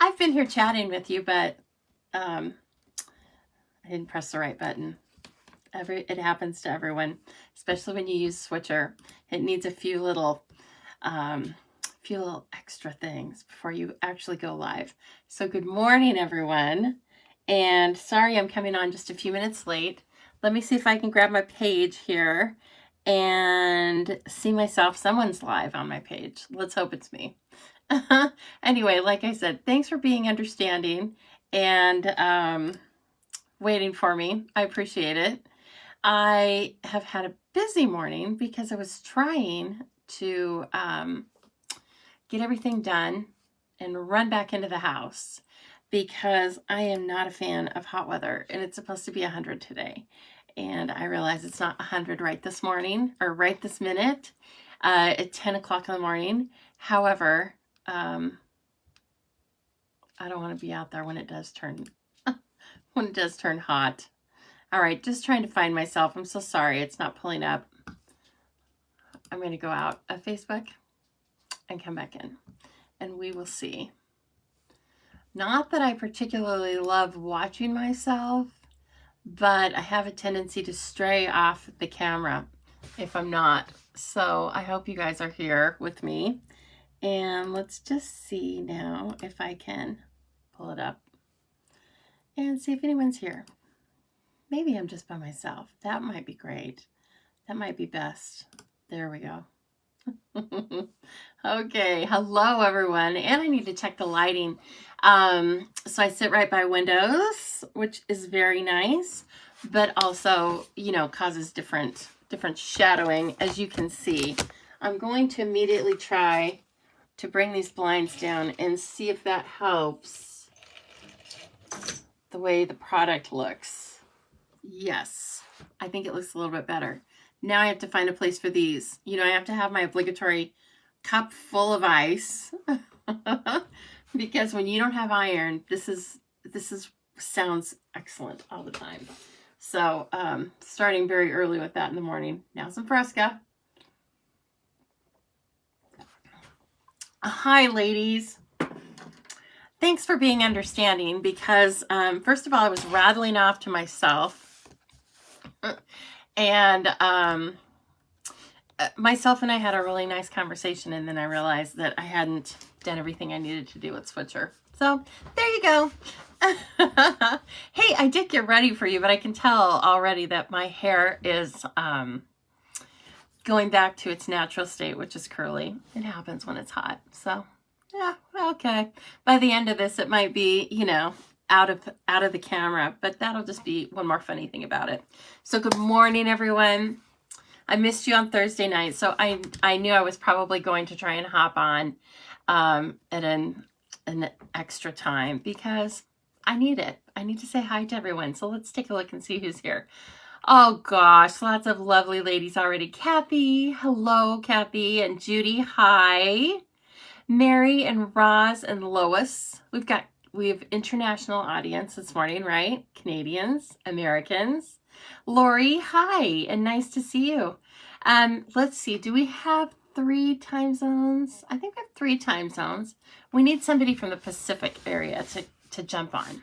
I've been here chatting with you, but I didn't press the right button. It happens to everyone, especially when you use Switcher. It needs a few little extra things before you actually go live. So good morning, everyone. And sorry I'm coming on just a few minutes late. Let me see if I can grab my page here and see myself. Someone's live on my page. Let's hope it's me. Anyway, like I said, thanks for being understanding and waiting for me. I appreciate it. I have had a busy morning because I was trying to get everything done and run back into the house because I am not a fan of hot weather, and it's supposed to be 100 today. And I realize it's not 100 right this morning or right this minute at 10 o'clock in the morning. However, I don't want to be out there when it does turn hot. All right, just trying to find myself. I'm so sorry it's not pulling up. I'm going to go out of Facebook and come back in, and we will see. Not that I particularly love watching myself, but I have a tendency to stray off the camera if I'm not. So I hope you guys are here with me. And let's just see now if I can pull it up and see if anyone's here. Maybe I'm just by myself. That might be great. That might be best. There we go. Okay, hello everyone. And I need to check the lighting. So I sit right by windows, which is very nice, but also, causes different shadowing, as you can see. I'm going to immediately try to bring these blinds down and see if that helps the way the product looks. Yes, I think it looks a little bit better. Now I have to find a place for these. I have to have my obligatory cup full of ice because when you don't have iron, this sounds excellent all the time. So starting very early with that in the morning. Now some Fresca. Hi, ladies. Thanks for being understanding because first of all, I was rattling off to myself. And myself and I had a really nice conversation, and then I realized that I hadn't done everything I needed to do with Switcher. So there you go. Hey, I did get ready for you, but I can tell already that my hair is going back to its natural state, which is curly. It happens when it's hot. So yeah, okay. By the end of this, it might be, out of the camera, but that'll just be one more funny thing about it. So good morning, everyone. I missed you on Thursday night, so I knew I was probably going to try and hop on at an extra time because I need it. I need to say hi to everyone. So let's take a look and see who's here. Oh gosh, lots of lovely ladies already. Kathy, hello, Kathy, and Judy, hi. Mary and Roz and Lois. We have international audience this morning, right? Canadians, Americans. Lori, hi, and nice to see you. Let's see, do we have 3 time zones? I think we have 3 time zones. We need somebody from the Pacific area to jump on,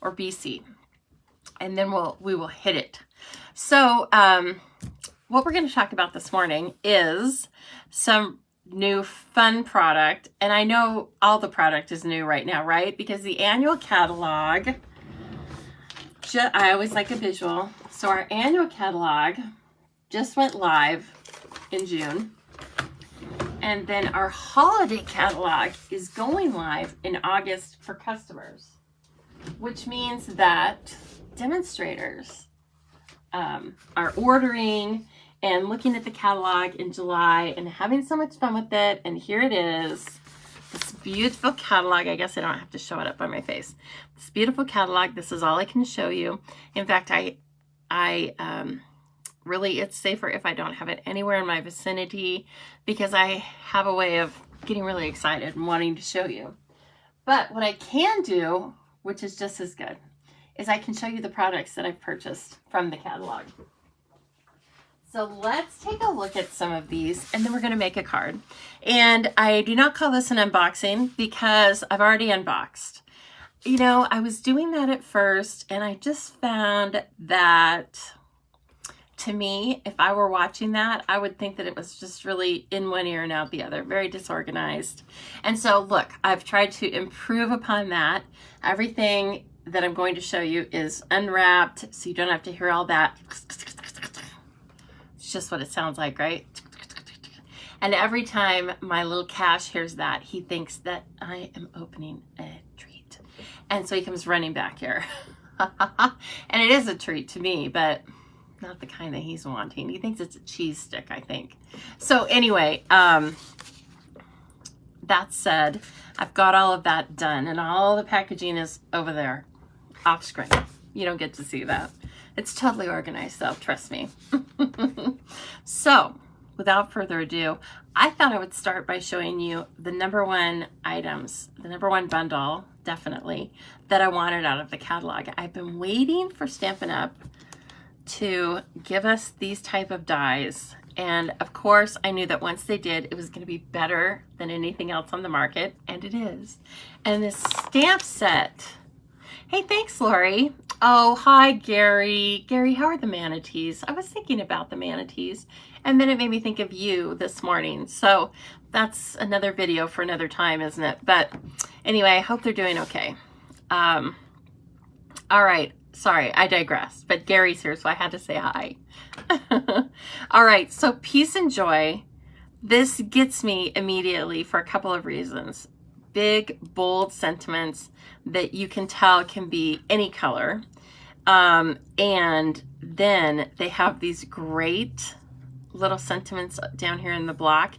or BC, and then we will hit it. So what we're going to talk about this morning is some new fun product, and I know all the product is new right now, right? Because the annual catalog, I always like a visual. So our annual catalog just went live in June, and then our holiday catalog is going live in August for customers, which means that demonstrators are ordering and looking at the catalog in July and having so much fun with it. And here it is, this beautiful catalog. I guess I don't have to show it up on my face. This beautiful catalog. This is all I can show you. In fact, I really, it's safer if I don't have it anywhere in my vicinity because I have a way of getting really excited and wanting to show you. But what I can do, which is just as good, is I can show you the products that I've purchased from the catalog. So let's take a look at some of these, and then we're going to make a card. And I do not call this an unboxing because I've already unboxed. You know, I was doing that at first, and I just found that, to me, if I were watching that, I would think that it was just really in one ear and out the other, very disorganized. And so, look, I've tried to improve upon that. Everything that I'm going to show you is unwrapped, so you don't have to hear all that. It's just what it sounds like, right? And every time my little Cash hears that, he thinks that I am opening a treat. And so he comes running back here. And it is a treat to me, but not the kind that he's wanting. He thinks it's a cheese stick, I think. So anyway, that said, I've got all of that done, and all the packaging is over there off screen. You don't get to see that. It's totally organized though, trust me. So without further ado, I thought I would start by showing you the #1 items, the #1 bundle, definitely, that I wanted out of the catalog. I've been waiting for Stampin' Up! To give us these type of dies. And of course, I knew that once they did, it was going to be better than anything else on the market, and it is. And this stamp set. Hey, thanks, Lori. Oh, hi, Gary. Gary, how are the manatees? I was thinking about the manatees, and then it made me think of you this morning. So that's another video for another time, isn't it? But anyway, I hope they're doing okay. All right. Sorry, I digressed, but Gary's here, so I had to say hi. All right, so Peace and Joy. This gets me immediately for a couple of reasons. Big, bold sentiments that you can tell can be any color. And then they have these great little sentiments down here in the block.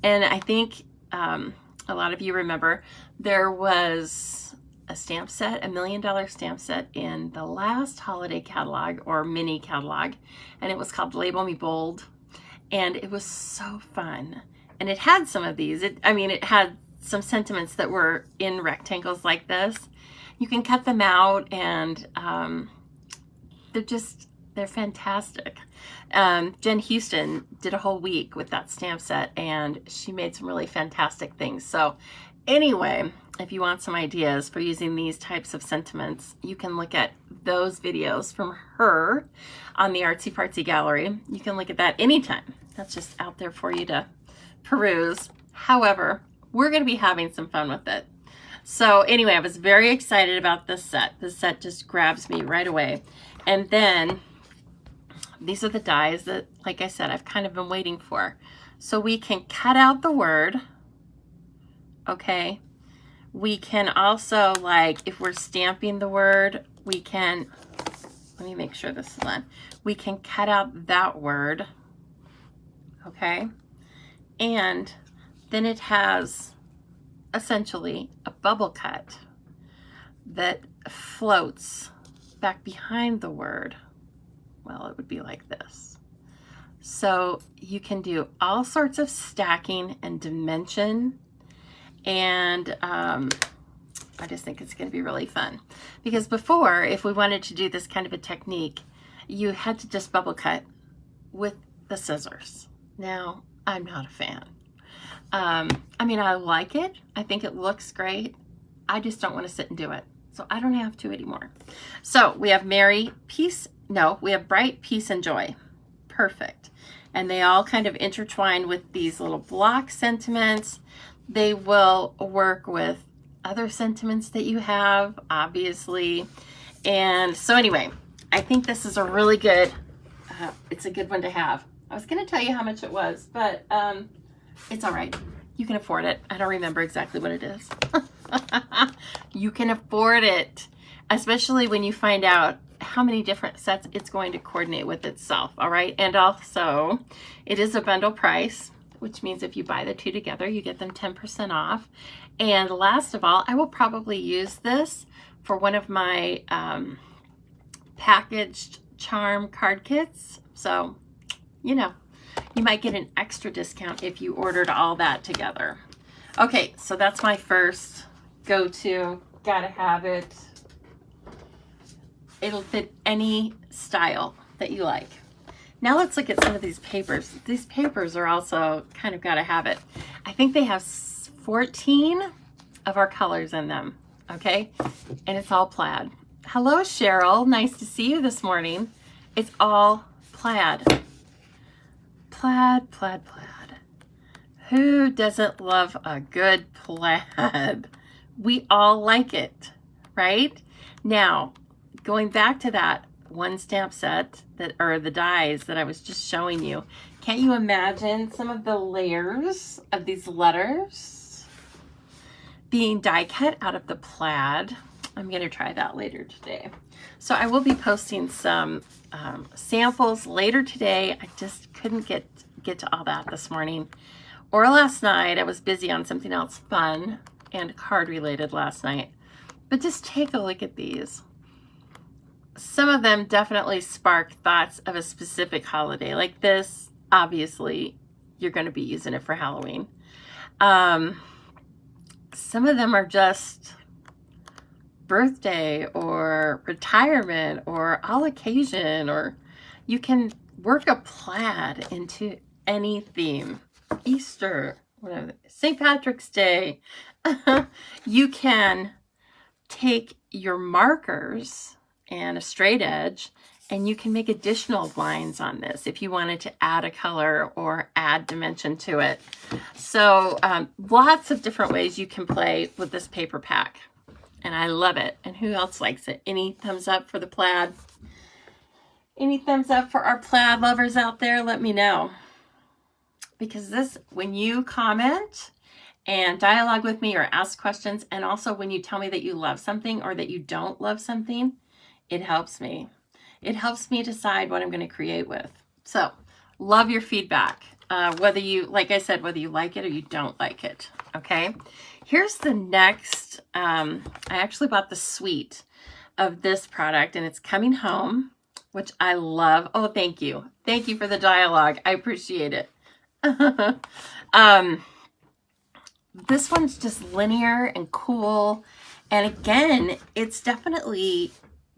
And I think a lot of you remember there was a stamp set, $1 million stamp set in the last holiday catalog or mini catalog, and it was called Label Me Bold, and it was so fun. And it had some of these. It had some sentiments that were in rectangles like this. You can cut them out, and they're fantastic. Jen Houston did a whole week with that stamp set, and she made some really fantastic things. So anyway, if you want some ideas for using these types of sentiments, you can look at those videos from her on the Artsy Fartsy Gallery. You can look at that anytime. That's just out there for you to peruse. However, we're going to be having some fun with it. So anyway, I was very excited about this set. This set just grabs me right away. And then these are the dies that, like I said, I've kind of been waiting for. So we can cut out the word. Okay. We can also, like, if we're stamping the word, we can, let me make sure this is on. We can cut out that word, okay? And then it has essentially a bubble cut that floats back behind the word. Well, it would be like this. So you can do all sorts of stacking and dimension. And I just think it's going to be really fun. Because before, if we wanted to do this kind of a technique, you had to just bubble cut with the scissors. Now, I'm not a fan. I like it. I think it looks great. I just don't want to sit and do it. So I don't have to anymore. So we have we have Bright, Peace, and Joy. Perfect. And they all kind of intertwine with these little block sentiments. They will work with other sentiments that you have, obviously. And so anyway, I think this is a really good, it's a good one to have. I was going to tell you how much it was, but it's all right. You can afford it. I don't remember exactly what it is. You can afford it, especially when you find out how many different sets it's going to coordinate with itself, all right? And also, it is a bundle price, which means if you buy the two together, you get them 10% off. And last of all, I will probably use this for one of my packaged charm card kits. So, you know, you might get an extra discount if you ordered all that together. Okay, so that's my first go-to. Gotta have it. It'll fit any style that you like. Now let's look at some of these papers. These papers are also kind of got to have it. I think they have 14 of our colors in them, okay? And it's all plaid. Hello, Cheryl. Nice to see you this morning. It's all plaid. Plaid, plaid, plaid. Who doesn't love a good plaid? We all like it, right? Now, going back to that one stamp set that, or the dies that I was just showing you, can't you imagine some of the layers of these letters being die cut out of the plaid? I'm going to try that later today. So I will be posting some samples later today. I just couldn't get to all that this morning or last night. I was busy on something else fun and card related last night. But just take a look at these. Some of them definitely spark thoughts of a specific holiday. Like this, obviously, you're going to be using it for Halloween. Some of them are just birthday or retirement or all occasion, or you can work a plaid into any theme. Easter, whatever, St. Patrick's Day. You can take your markers and a straight edge, and you can make additional lines on this if you wanted to add a color or add dimension to it. So lots of different ways you can play with this paper pack, and I love it. And who else likes it? Any thumbs up for the plaid? Any thumbs up for our plaid lovers out there? Let me know. Because this, when you comment and dialogue with me or ask questions, and also when you tell me that you love something or that you don't love something, it helps me. It helps me decide what I'm going to create with. So, love your feedback. Whether you, like I said, whether you like it or you don't like it. Okay. Here's the next. I actually bought the suite of this product, and it's coming home, which I love. Oh, thank you. Thank you for the dialogue. I appreciate it. This one's just linear and cool. And again, it's definitely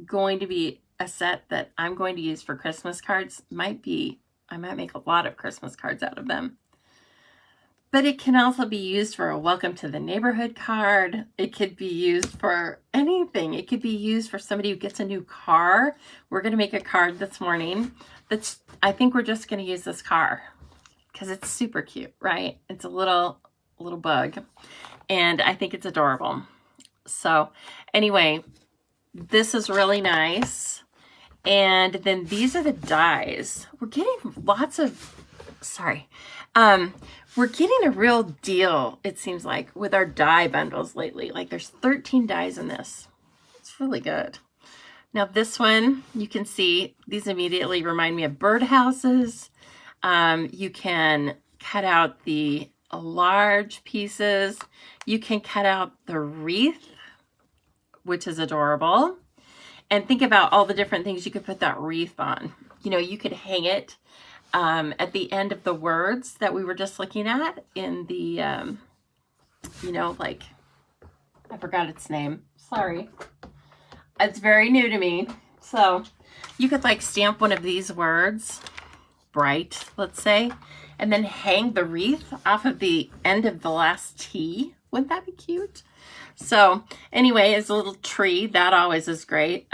going to be a set that I'm going to use for Christmas cards. I might make a lot of Christmas cards out of them. But it can also be used for a welcome to the neighborhood card. It could be used for anything. It could be used for somebody who gets a new car. We're going to make a card this morning. I think we're just going to use this car because it's super cute, right? It's a little bug, and I think it's adorable. So anyway, this is really nice. And then these are the dies. We're getting we're getting a real deal, it seems like, with our die bundles lately. Like there's 13 dies in this. It's really good. Now this one, you can see these immediately remind me of birdhouses. You can cut out the large pieces. You can cut out the wreath, which is adorable. And think about all the different things you could put that wreath on. You know, you could hang it at the end of the words that we were just looking at in the, you know, like, I forgot its name. Sorry. It's very new to me. So you could like stamp one of these words, bright, let's say, and then hang the wreath off of the end of the last T. Wouldn't that be cute? So anyway, as a little tree, that always is great.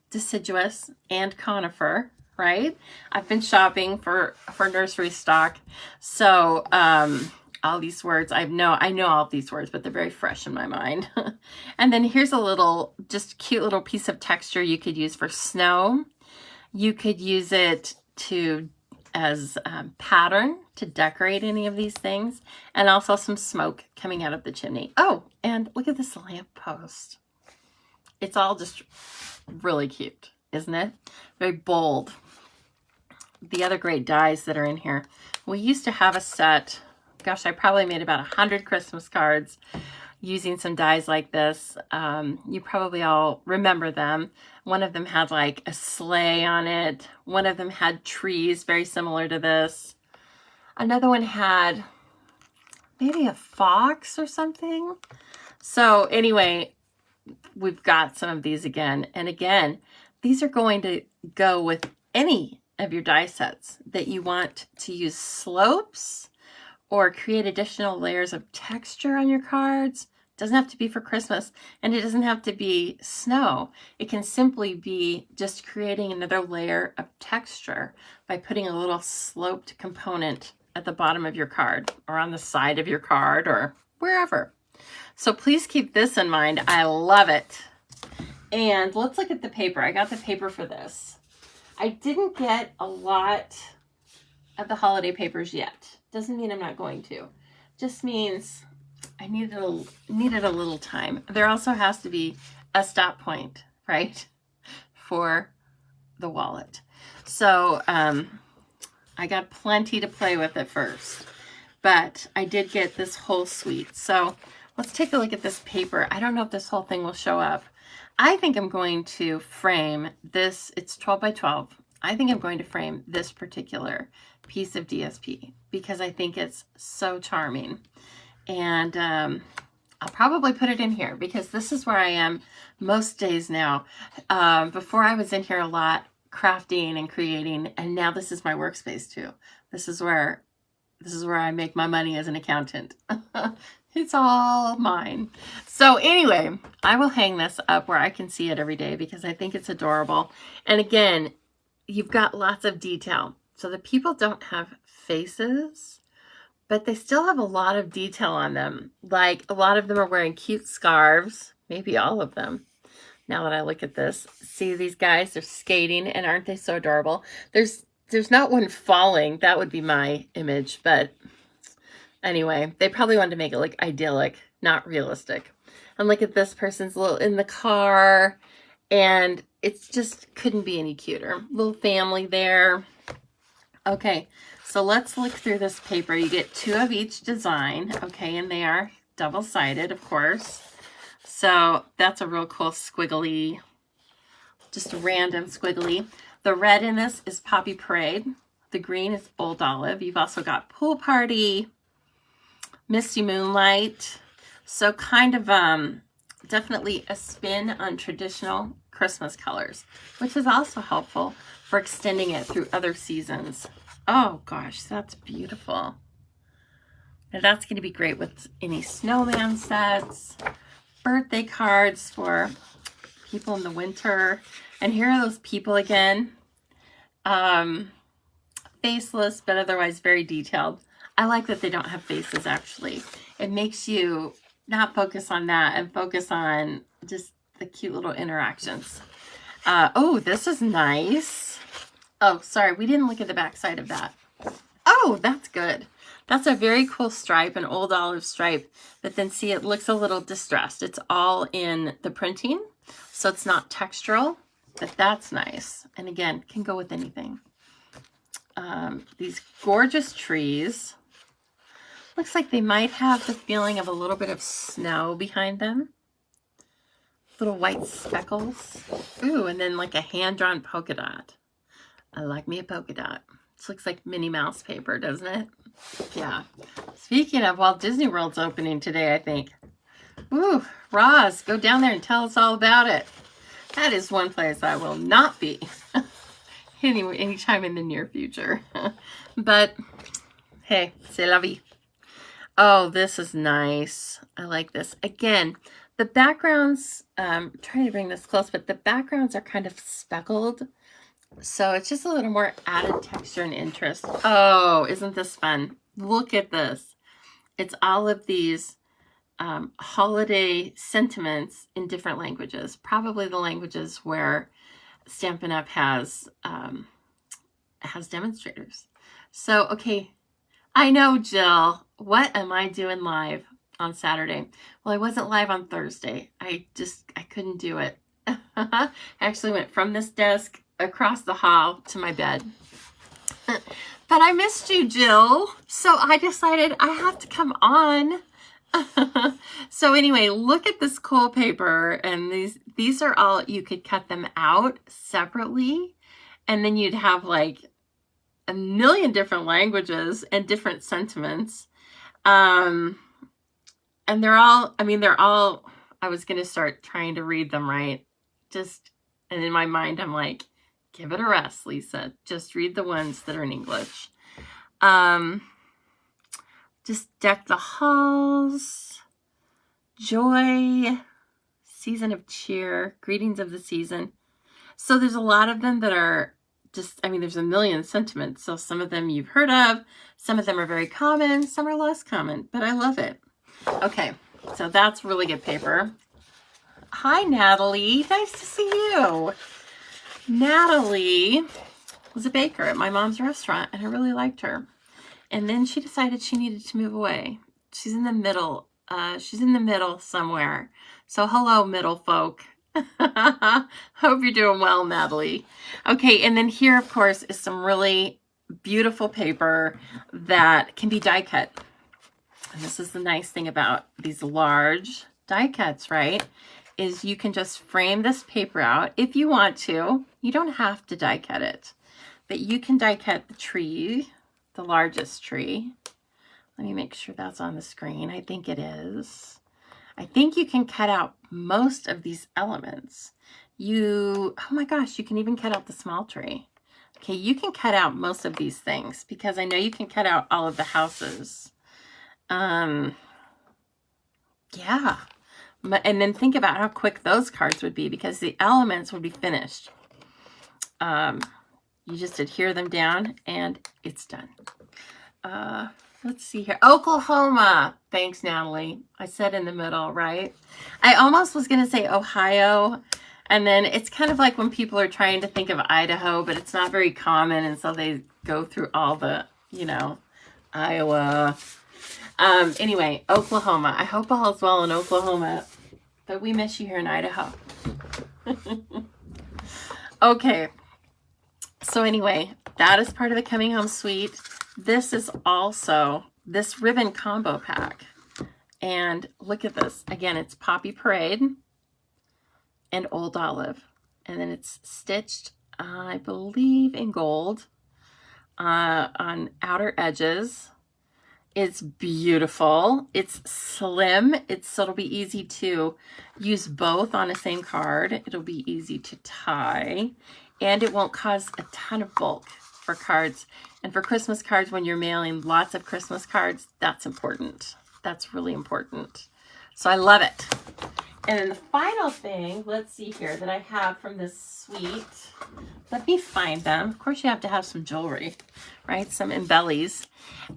Deciduous and conifer, right? I've been shopping for nursery stock. So all these words, I know all of these words, but they're very fresh in my mind. And then here's a little, just cute little piece of texture you could use for snow. You could use it as pattern to decorate any of these things, and also some smoke coming out of the chimney. Oh, and look at this lamppost. It's all just really cute, isn't it? Very bold. The other great dies that are in here. We used to have a set, gosh, I probably made about 100 Christmas cards using some dies like this. You probably all remember them. One of them had like a sleigh on it. One of them had trees very similar to this. Another one had maybe a fox or something. So anyway, we've got some of these again. And again, these are going to go with any of your die sets that you want to use slopes or create additional layers of texture on your cards. It doesn't have to be for Christmas, and it doesn't have to be snow. It can simply be just creating another layer of texture by putting a little sloped component at the bottom of your card or on the side of your card or wherever. So please keep this in mind. I love it. And let's look at the paper. I got the paper for this. I didn't get a lot of the holiday papers yet. Doesn't mean I'm not going to. Just means I needed a little time. There also has to be a stop point, right, for the wallet. So I got plenty to play with at first, but I did get this whole suite. So let's take a look at this paper. I don't know if this whole thing will show up. I think I'm going to frame this. It's 12 by 12. I think I'm going to frame this particular piece of DSP because I think it's so charming. And I'll probably put it in here because this is where I am most days now. Before I was in here a lot crafting and creating, and now this is my workspace too. This is where I make my money as an accountant. It's all mine. So anyway, I will hang this up where I can see it every day because I think it's adorable. And again, you've got lots of detail. So the people don't have faces, but they still have a lot of detail on them. Like a lot of them are wearing cute scarves, maybe all of them. Now that I look at this, see these guys, they're skating, and aren't they so adorable? There's not one falling. That would be my image, but anyway, they probably wanted to make it look idyllic, not realistic. And look at this person's little in the car, and it's just couldn't be any cuter. Little family there. Okay, so let's look through this paper. You get 2 of each design, okay, and they are double-sided, of course. So that's a real cool squiggly, just a random squiggly. The red in this is Poppy Parade. The green is Old Olive. You've also got Pool Party, Misty Moonlight. So kind of definitely a spin on traditional Christmas colors, which is also helpful for extending it through other seasons. Oh gosh, that's beautiful. Now that's going to be great with any snowman sets, birthday cards for people in the winter. And here are those people again. Faceless, but otherwise very detailed. I like that they don't have faces, actually. It makes you not focus on that and focus on just the cute little interactions. Oh, this is nice. Oh, sorry, we didn't look at the back side of that. Oh, that's good. That's a very cool stripe, an Old Olive stripe, but then see, it looks a little distressed. It's all in the printing, so it's not textural, but that's nice. And again, can go with anything. These gorgeous trees. Looks like they might have the feeling of a little bit of snow behind them. Little white speckles. Ooh, and then like a hand-drawn polka dot. I like me a polka dot. This looks like Minnie Mouse paper, doesn't it? Yeah. Speaking of, Walt Disney World's opening today, I think. Ooh, Roz, go down there and tell us all about it. That is one place I will not be anytime in the near future. But, hey, c'est la vie. Oh, this is nice. I like this. Again, the backgrounds, I'm trying to bring this close, but the backgrounds are kind of speckled. So it's just a little more added texture and interest. Oh, isn't this fun? Look at this. It's all of these holiday sentiments in different languages. Probably the languages where Stampin' Up! has demonstrators. So, okay, I know, Jill. What am I doing live on Saturday? Well, I wasn't live on Thursday. I couldn't do it. I actually went from this desk across the hall to my bed. But I missed you, Jill. So I decided I have to come on. So anyway, look at this cool paper. And these are all, you could cut them out separately. And then you'd have like a million different languages and different sentiments. And they're all, I was going to start trying to read them right. And in my mind, I'm like, Give it a rest, Lisa. Just read the ones that are in English. Just deck the halls. Joy. Season of cheer. Greetings of the season. So there's a lot of them that are just, I mean, there's a million sentiments. So some of them you've heard of. Some of them are very common. Some are less common. But I love it. Okay. So that's really good paper. Hi, Natalie. Nice to see you. Natalie was a baker at my mom's restaurant, and I really liked her. And then she decided she needed to move away. She's in the middle. She's in the middle somewhere. So hello, middle folk. Hope you're doing well, Natalie. Okay, and then here, of course, is some really beautiful paper that can be die cut. And this is the nice thing about these large die cuts, right? Is you can just frame this paper out if you want to. You don't have to die cut it, but you can die cut the tree, the largest tree. Let me make sure that's on the screen. I think it is. I think you can cut out most of these elements. Oh my gosh, you can even cut out the small tree. Okay, you can cut out most of these things because I know you can cut out all of the houses. Yeah. And then think about how quick those cards would be because the elements would be finished. You just adhere them down and it's done. Let's see here. Oklahoma. Thanks, Natalie. I said in the middle, right? I almost was going to say Ohio. And then it's kind of like when people are trying to think of Idaho, but it's not very common. And so they go through all the, Iowa. Anyway, Oklahoma. I hope all is well in Oklahoma, but we miss you here in Idaho. Okay. So anyway, that is part of the Coming Home Suite. This is also this ribbon combo pack. And look at this. Again, it's Poppy Parade and Old Olive. And then it's stitched, I believe, in gold on outer edges. It's beautiful. It's slim. So it'll be easy to use both on the same card. It'll be easy to tie. And it won't cause a ton of bulk for cards. And for Christmas cards, when you're mailing lots of Christmas cards, that's important. That's really important. So I love it. And then the final thing, let's see here, that I have from this suite. Let me find them. Of course, you have to have some jewelry, right? Some embellies.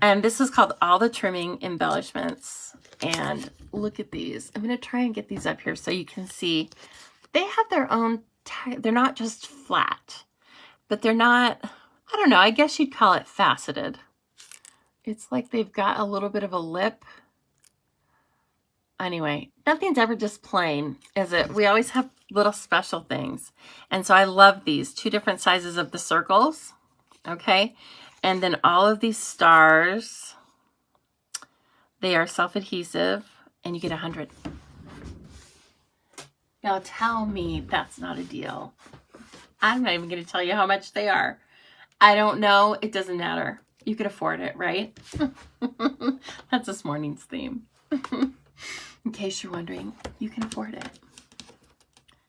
And this is called All the Trimming Embellishments. And look at these. I'm going to try and get these up here so you can see. They have their own, they're not just flat, but they're not, I don't know, I guess you'd call it faceted. It's like they've got a little bit of a lip. Anyway, nothing's ever just plain, is it? We always have little special things. And so I love these 2 different sizes of the circles. Okay. And then all of these stars, they are self-adhesive and you get 100. Now tell me that's not a deal. I'm not even going to tell you how much they are. I don't know. It doesn't matter. You can afford it, right? That's this morning's theme. In case you're wondering, you can afford it.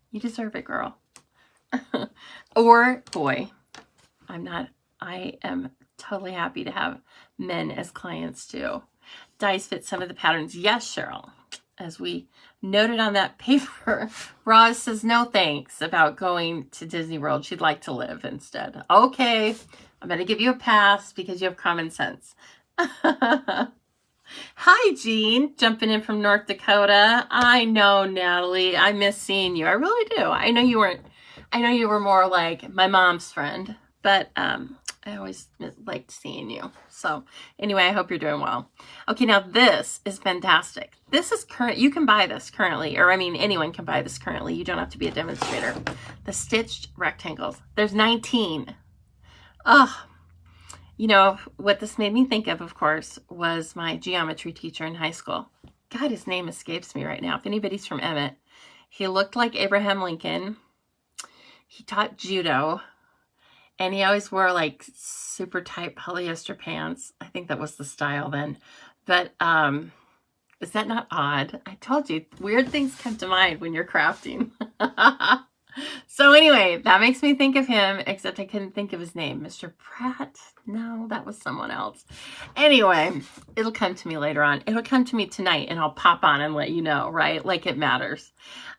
You deserve it, girl. Or boy. I am totally happy to have men as clients too. Dies fit some of the patterns. Yes, Cheryl. As we noted on that paper, Roz says no thanks about going to Disney World. She'd like to live instead. Okay, I'm going to give you a pass because you have common sense. Hi, Jean, jumping in from North Dakota. I know, Natalie. I miss seeing you. I really do. I know you were more like my mom's friend, but I always liked seeing you. So anyway, I hope you're doing well. Okay, now this is fantastic. This is current. You can buy this currently, or I mean, anyone can buy this currently. You don't have to be a demonstrator. The stitched rectangles. There's 19. Oh, you know, what this made me think of course, was my geometry teacher in high school. God, his name escapes me right now. If anybody's from Emmett, he looked like Abraham Lincoln. He taught judo, and he always wore like super tight polyester pants. I think that was the style then. But is that not odd? I told you, weird things come to mind when you're crafting. So anyway, that makes me think of him, except I couldn't think of his name. Mr. Pratt? No, that was someone else. Anyway, it'll come to me later on. It'll come to me tonight and I'll pop on and let you know, right? Like it matters.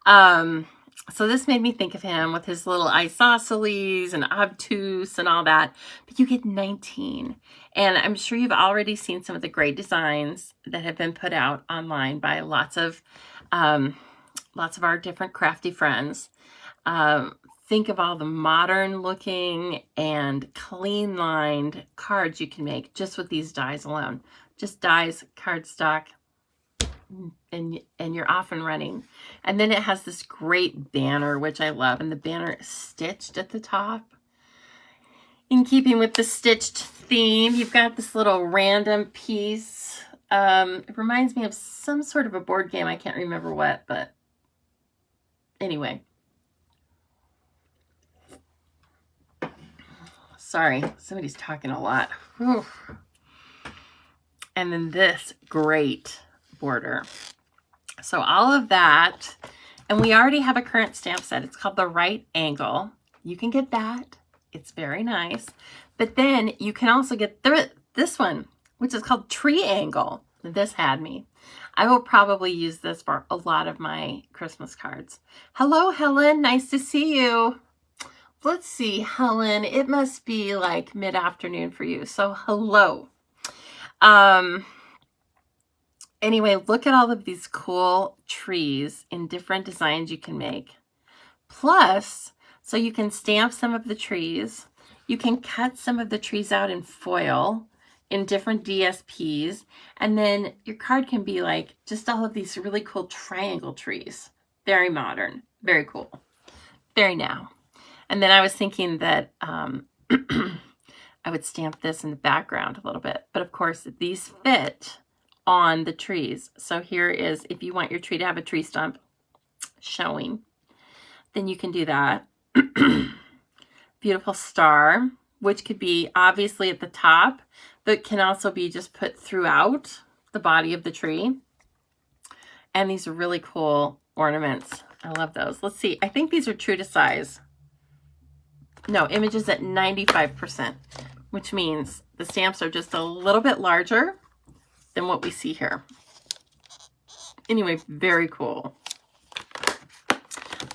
So this made me think of him with his little isosceles and obtuse and all that. But you get 19. And I'm sure you've already seen some of the great designs that have been put out online by lots of our different crafty friends. Think of all the modern looking and clean lined cards you can make just with these dies alone. Just dies, cardstock, and you're off and running. And then it has this great banner, which I love, and the banner is stitched at the top. In keeping with the stitched theme, you've got this little random piece. It reminds me of some sort of a board game. I can't remember what, but anyway. Sorry, somebody's talking a lot. Whew. And then this great border. So all of that, and we already have a current stamp set. It's called the Right Angle. You can get that. It's very nice. But then you can also get this one, which is called Tree Angle. This had me. I will probably use this for a lot of my Christmas cards. Hello, Helen. Nice to see you. Let's see, Helen. It must be like mid-afternoon for you. So hello. Anyway, look at all of these cool trees in different designs you can make. Plus, so you can stamp some of the trees. You can cut some of the trees out in foil in different DSPs. And then your card can be like just all of these really cool triangle trees. Very modern, very cool, very now. And then I was thinking that I would stamp this in the background a little bit. But of course, these fit on the trees. So here is, if you want your tree to have a tree stump showing, then you can do that. Beautiful star, which could be obviously at the top, but can also be just put throughout the body of the tree. And these are really cool ornaments. I love those. Let's see. I think these are true to size. No, images at 95%, which means the stamps are just a little bit larger than what we see here. Anyway, very cool.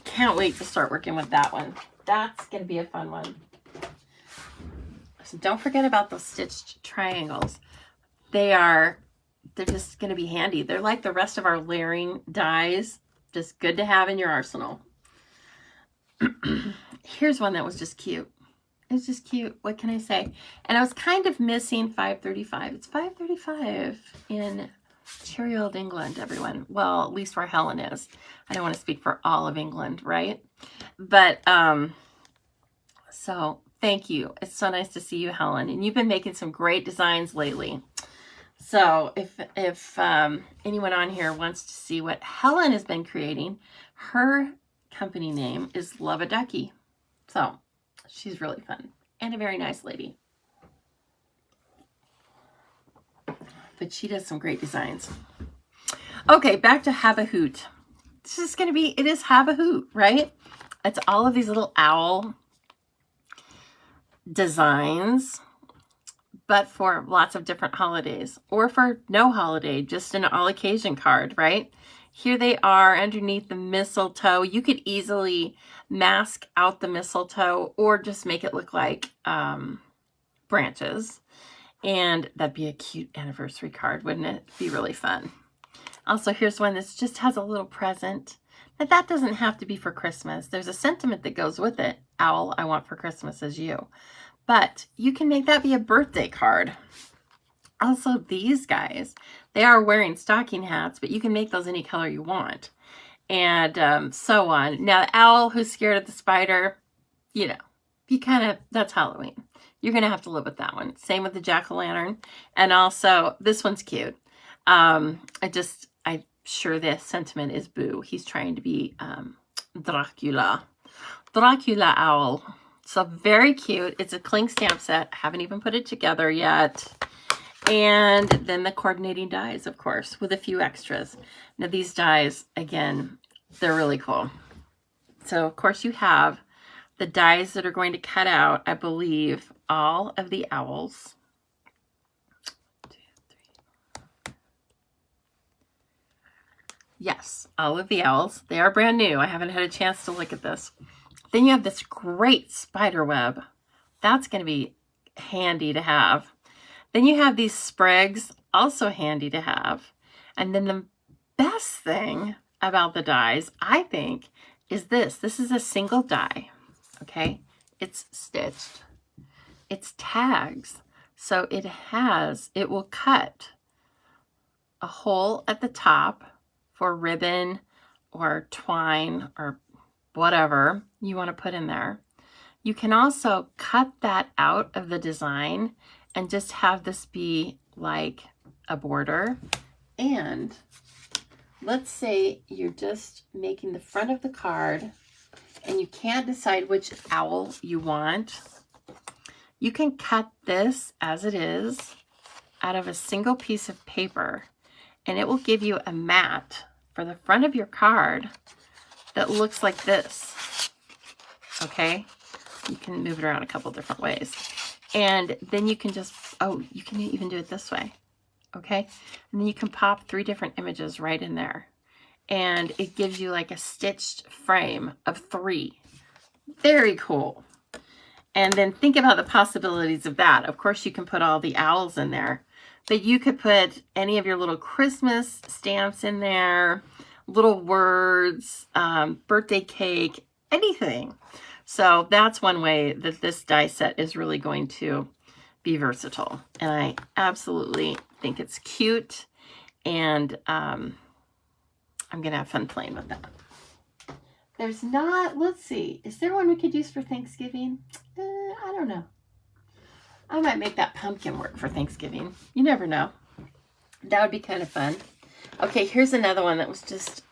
Can't wait to start working with that one. That's going to be a fun one. So don't forget about those stitched triangles. They're just going to be handy. They're like the rest of our layering dies. Just good to have in your arsenal. Here's one that was just cute. It's just cute. What can I say? And I was kind of missing 535. It's 535 in cherry old England, everyone. Well, at least where Helen is. I don't want to speak for all of England, right? But, so thank you. It's so nice to see you, Helen. And you've been making some great designs lately. So if anyone on here wants to see what Helen has been creating, her company name is Love a Ducky. So she's really fun and a very nice lady. But she does some great designs. Okay, back to Have a Hoot. This is going to be, it is Have a Hoot, right? It's all of these little owl designs, but for lots of different holidays, or for no holiday, just an all occasion card, right? Here they are underneath the mistletoe. You could easily mask out the mistletoe or just make it look like branches. And that'd be a cute anniversary card, wouldn't it? Be really fun. Also, here's one that just has a little present. Now, that doesn't have to be for Christmas. There's a sentiment that goes with it. Owl, I want for Christmas is you. But you can make that be a birthday card. Also, these guys, they are wearing stocking hats, but you can make those any color you want. And so on. Now, the owl who's scared of the spider, you know, that's Halloween. You're going to have to live with that one. Same with the jack-o'-lantern. And also, this one's cute. I'm sure the sentiment is boo. He's trying to be Dracula. Dracula owl. So very cute. It's a cling stamp set. Haven't even put it together yet. And then the coordinating dies, of course, with a few extras. Now these dies, again, they're really cool. So of course you have the dies that are going to cut out, I believe, all of the owls. 2, 3. Yes, all of the owls. They are brand new. I haven't had a chance to look at this. Then you have this great spider web. That's going to be handy to have. Then you have these sprigs, also handy to have. And then the best thing about the dies, I think, is this. This is a single die, okay? It's stitched. It's tags. So it will cut a hole at the top for ribbon or twine or whatever you want to put in there. You can also cut that out of the design and just have this be like a border. And let's say you're just making the front of the card and you can't decide which owl you want. You can cut this as it is out of a single piece of paper, and it will give you a mat for the front of your card that looks like this. Okay? You can move it around a couple different ways. And then you can just, you can even do it this way. Okay? And then you can pop 3 different images right in there. And it gives you like a stitched frame of 3. Very cool. And then think about the possibilities of that. Of course, you can put all the owls in there, but you could put any of your little Christmas stamps in there, little words, birthday cake, anything. So that's one way that this die set is really going to be versatile. And I absolutely think it's cute. And I'm going to have fun playing with that. There's not, let's see, is there one we could use for Thanksgiving? I don't know. I might make that pumpkin work for Thanksgiving. You never know. That would be kind of fun. Okay, here's another one that was just,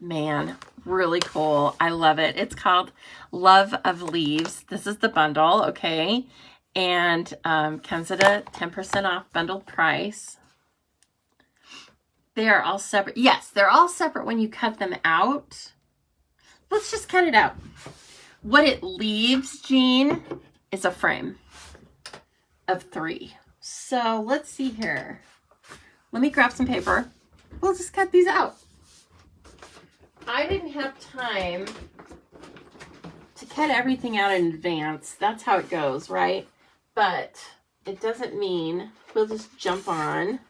man, really cool. I love it. It's called Love of Leaves. This is the bundle, okay? And comes at a 10% off bundle price. They are all separate. Yes, they're all separate when you cut them out. Let's just cut it out. What it leaves, Jean, is a frame of 3. So let's see here. Let me grab some paper. We'll just cut these out. I didn't have time to cut everything out in advance. That's how it goes, right? But it doesn't mean we'll just jump on.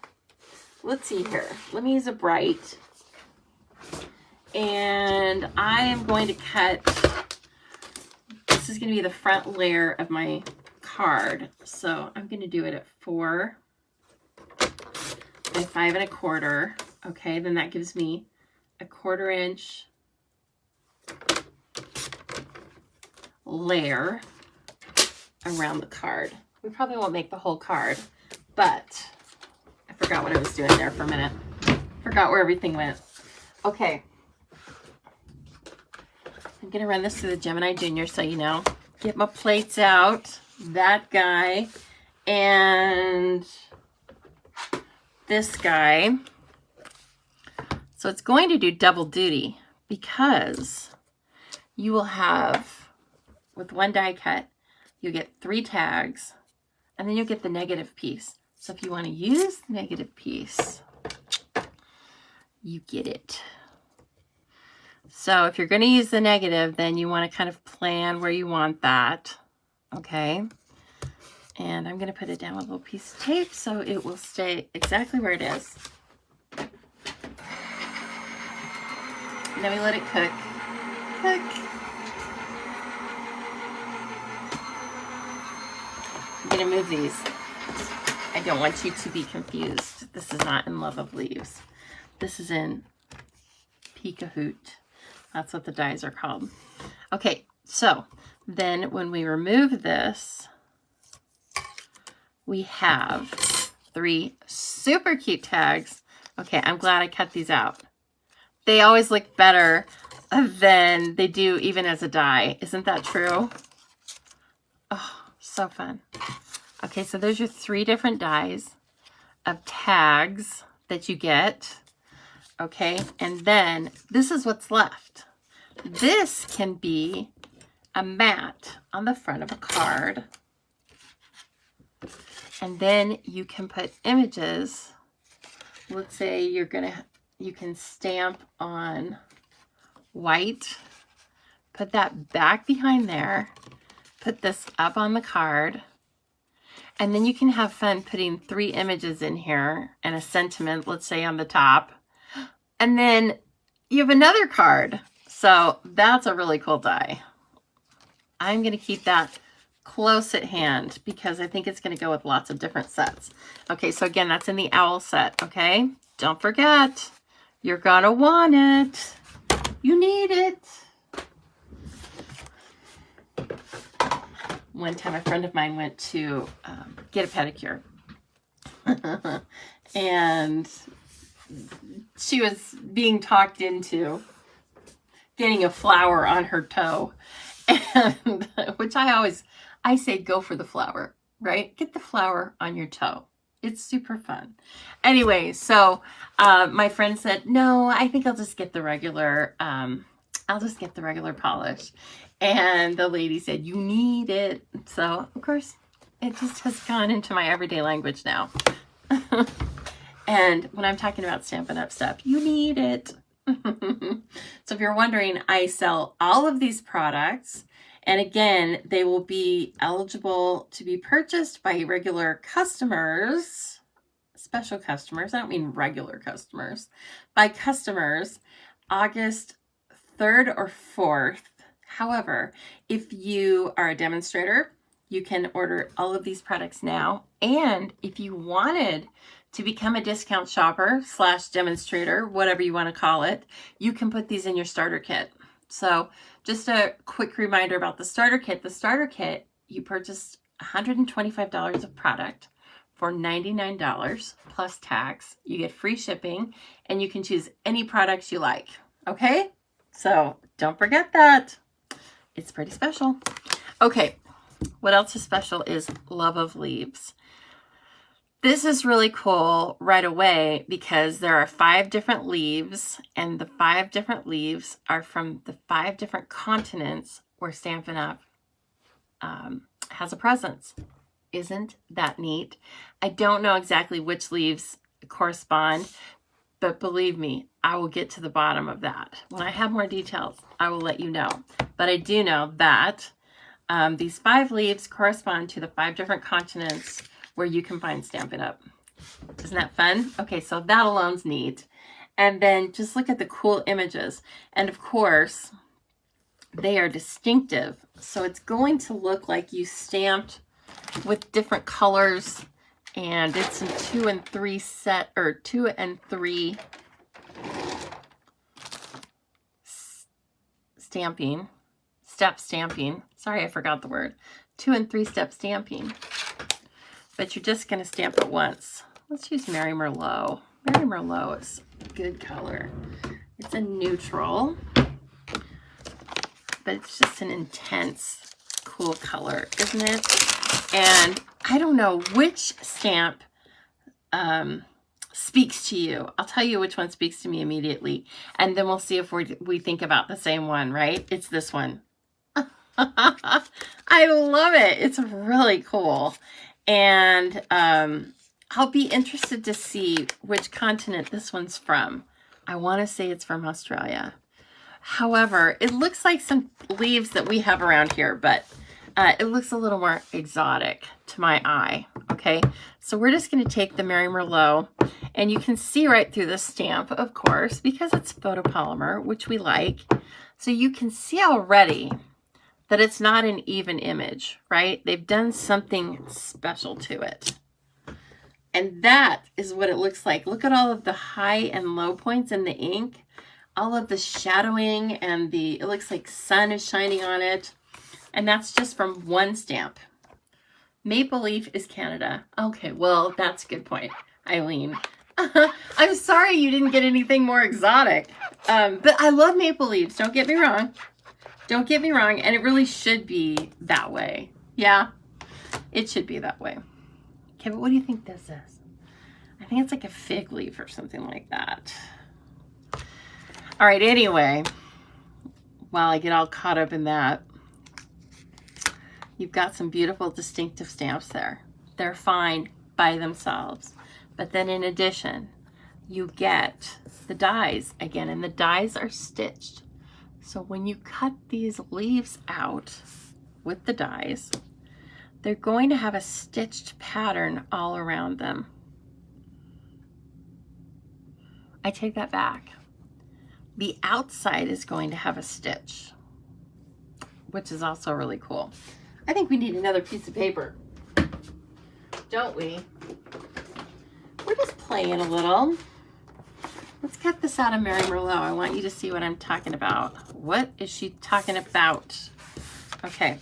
Let's see here. Let me use a bright. And I am going to cut, this is going to be the front layer of my card. So I'm going to do it at 4 by 5 1/4. Okay, then that gives me a 1/4 inch layer around the card. We probably won't make the whole card, but I forgot what I was doing there for a minute. Forgot where everything went. Okay. I'm going to run this through the Gemini Junior so you know. Get my plates out. That guy. And this guy. So it's going to do double duty because you will have, with one die cut, you get 3 tags, and then you'll get the negative piece. So if you want to use the negative piece, you get it. So if you're going to use the negative, then you want to kind of plan where you want that. Okay. And I'm going to put it down with a little piece of tape so it will stay exactly where it is. And then we let it cook. Cook. I'm going to move these. I don't want you to be confused. This is not in Love of Leaves. This is in Peek-a-Hoot. That's what the dies are called. Okay, so then when we remove this, we have 3 super cute tags. Okay, I'm glad I cut these out. They always look better than they do even as a die. Isn't that true? Oh, so fun. Okay, so there's your 3 different dies of tags that you get. Okay, and then this is what's left. This can be a mat on the front of a card. And then you can put images. Let's say you can stamp on white, put that back behind there, put this up on the card, and then you can have fun putting 3 images in here and a sentiment, let's say on the top. And then you have another card. So that's a really cool die. I'm going to keep that close at hand because I think it's going to go with lots of different sets. Okay, so again, that's in the owl set, okay? Don't forget, you're going to want it. You need it. One time a friend of mine went to get a pedicure. And she was being talked into getting a flower on her toe. And which I say go for the flower, right? Get the flower on your toe. It's super fun. Anyway, so my friend said, no, I think I'll just get the regular, polish. And the lady said, you need it. So, of course, it just has gone into my everyday language now. And when I'm talking about Stampin' Up! Stuff, you need it. So if you're wondering, I sell all of these products. And again, they will be eligible to be purchased by regular customers, special customers. I don't mean regular customers. By customers, August 3rd or 4th. However, if you are a demonstrator, you can order all of these products now. And if you wanted to become a discount shopper / demonstrator, whatever you want to call it, you can put these in your starter kit. So just a quick reminder about the starter kit. The starter kit, you purchase $125 of product for $99 plus tax. You get free shipping and you can choose any products you like. Okay? So don't forget that. It's pretty special. Okay, what else is special is Love of Leaves. This is really cool right away because there are 5 different leaves, and the 5 different leaves are from the 5 different continents where Stampin' Up! Has a presence. Isn't that neat? I don't know exactly which leaves correspond, but believe me, I will get to the bottom of that. When I have more details, I will let you know. But I do know that these 5 leaves correspond to the 5 different continents where you can find Stampin' Up! Isn't that fun? Okay, so that alone's neat. And then just look at the cool images. And of course, they are distinctive. So it's going to look like you stamped with different colors. And it's in 2 and 3 set, or 2 and 3 stamping. Step stamping. Sorry, I forgot the word. 2 and 3 step stamping. But you're just going to stamp it once. Let's use Mary Merlot. Mary Merlot is a good color. It's a neutral, but it's just an intense, cool color, isn't it? And I don't know which stamp speaks to you. I'll tell you which one speaks to me immediately, and then we'll see if we think about the same one, right? It's this one. I love it. It's really cool. And I'll be interested to see which continent this one's from. I want to say it's from Australia. However, it looks like some leaves that we have around here, but it looks a little more exotic to my eye. Okay, so we're just going to take the Mary Merlot, and you can see right through the stamp, of course, because it's photopolymer, which we like. So you can see already that it's not an even image, right? They've done something special to it. And that is what it looks like. Look at all of the high and low points in the ink, all of the shadowing, and it looks like sun is shining on it. And that's just from one stamp. Maple Leaf is Canada. Okay, well, that's a good point, Eileen. I'm sorry you didn't get anything more exotic. But I love maple leaves, don't get me wrong. Don't get me wrong, and it really should be that way. Yeah, it should be that way. Okay, but what do you think this is? I think it's like a fig leaf or something like that. All right, anyway, while I get all caught up in that, you've got some beautiful distinctive stamps there. They're fine by themselves. But then in addition, you get the dies again, and the dies are stitched. So when you cut these leaves out with the dies, they're going to have a stitched pattern all around them. I take that back. The outside is going to have a stitch, which is also really cool. I think we need another piece of paper, don't we? We're just playing a little. Let's cut this out of Mary Merlot. I want you to see what I'm talking about. What is she talking about? Okay.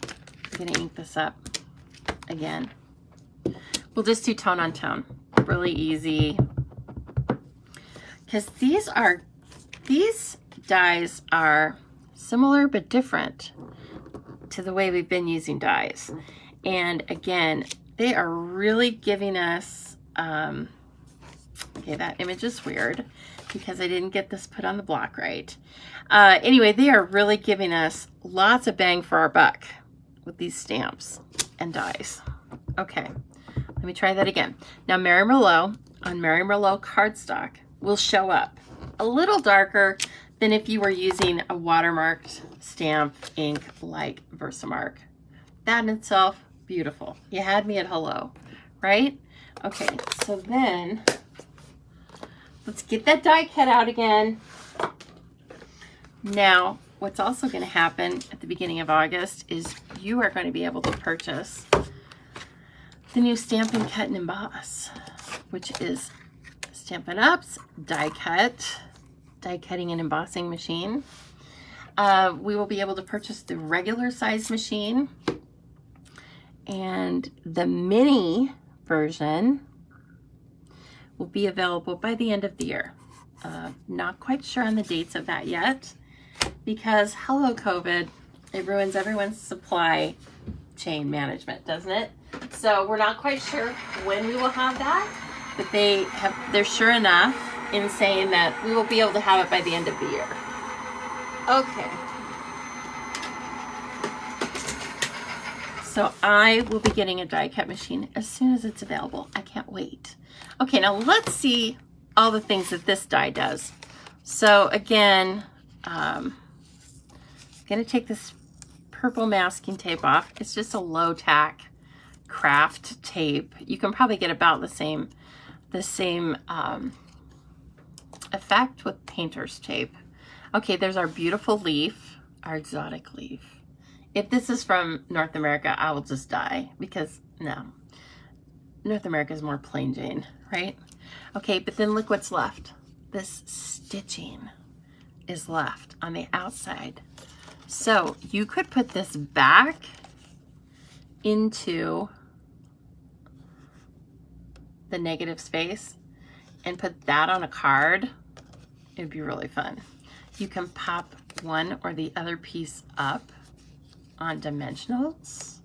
I'm gonna ink this up again. We'll just do tone on tone. Really easy. Because these dies are similar but different to the way we've been using dies. And again, they are really giving us, okay, that image is weird because I didn't get this put on the block right. Anyway, they are really giving us lots of bang for our buck with these stamps and dies. Okay, let me try that again. Now, Mary Merlot on Mary Merlot cardstock will show up a little darker than if you were using a watermarked stamp ink like Versamark. That in itself, beautiful. You had me at hello, right? Okay, so then let's get that die cut out again. Now, what's also going to happen at the beginning of August is you are going to be able to purchase the new Stampin' Cut and Emboss, which is Stampin' Up's die cutting and embossing machine. We will be able to purchase the regular size machine, and the mini version will be available by the end of the year. Not quite sure on the dates of that yet, because hello COVID, it ruins everyone's supply chain management, doesn't it? So we're not quite sure when we will have that, but they're sure enough in saying that we will be able to have it by the end of the year. Okay. So I will be getting a die cut machine as soon as it's available. I can't wait. Okay, now let's see all the things that this die does. So again, I'm gonna take this purple masking tape off. It's just a low tack craft tape. You can probably get about the same effect with painter's tape. Okay, there's our beautiful leaf, our exotic leaf. If this is from North America, I will just die because no, North America is more plain Jane, right? Okay, but then look what's left. This stitching is left on the outside. So you could put this back into the negative space and put that on a card. It'd be really fun. You can pop one or the other piece up on dimensionals,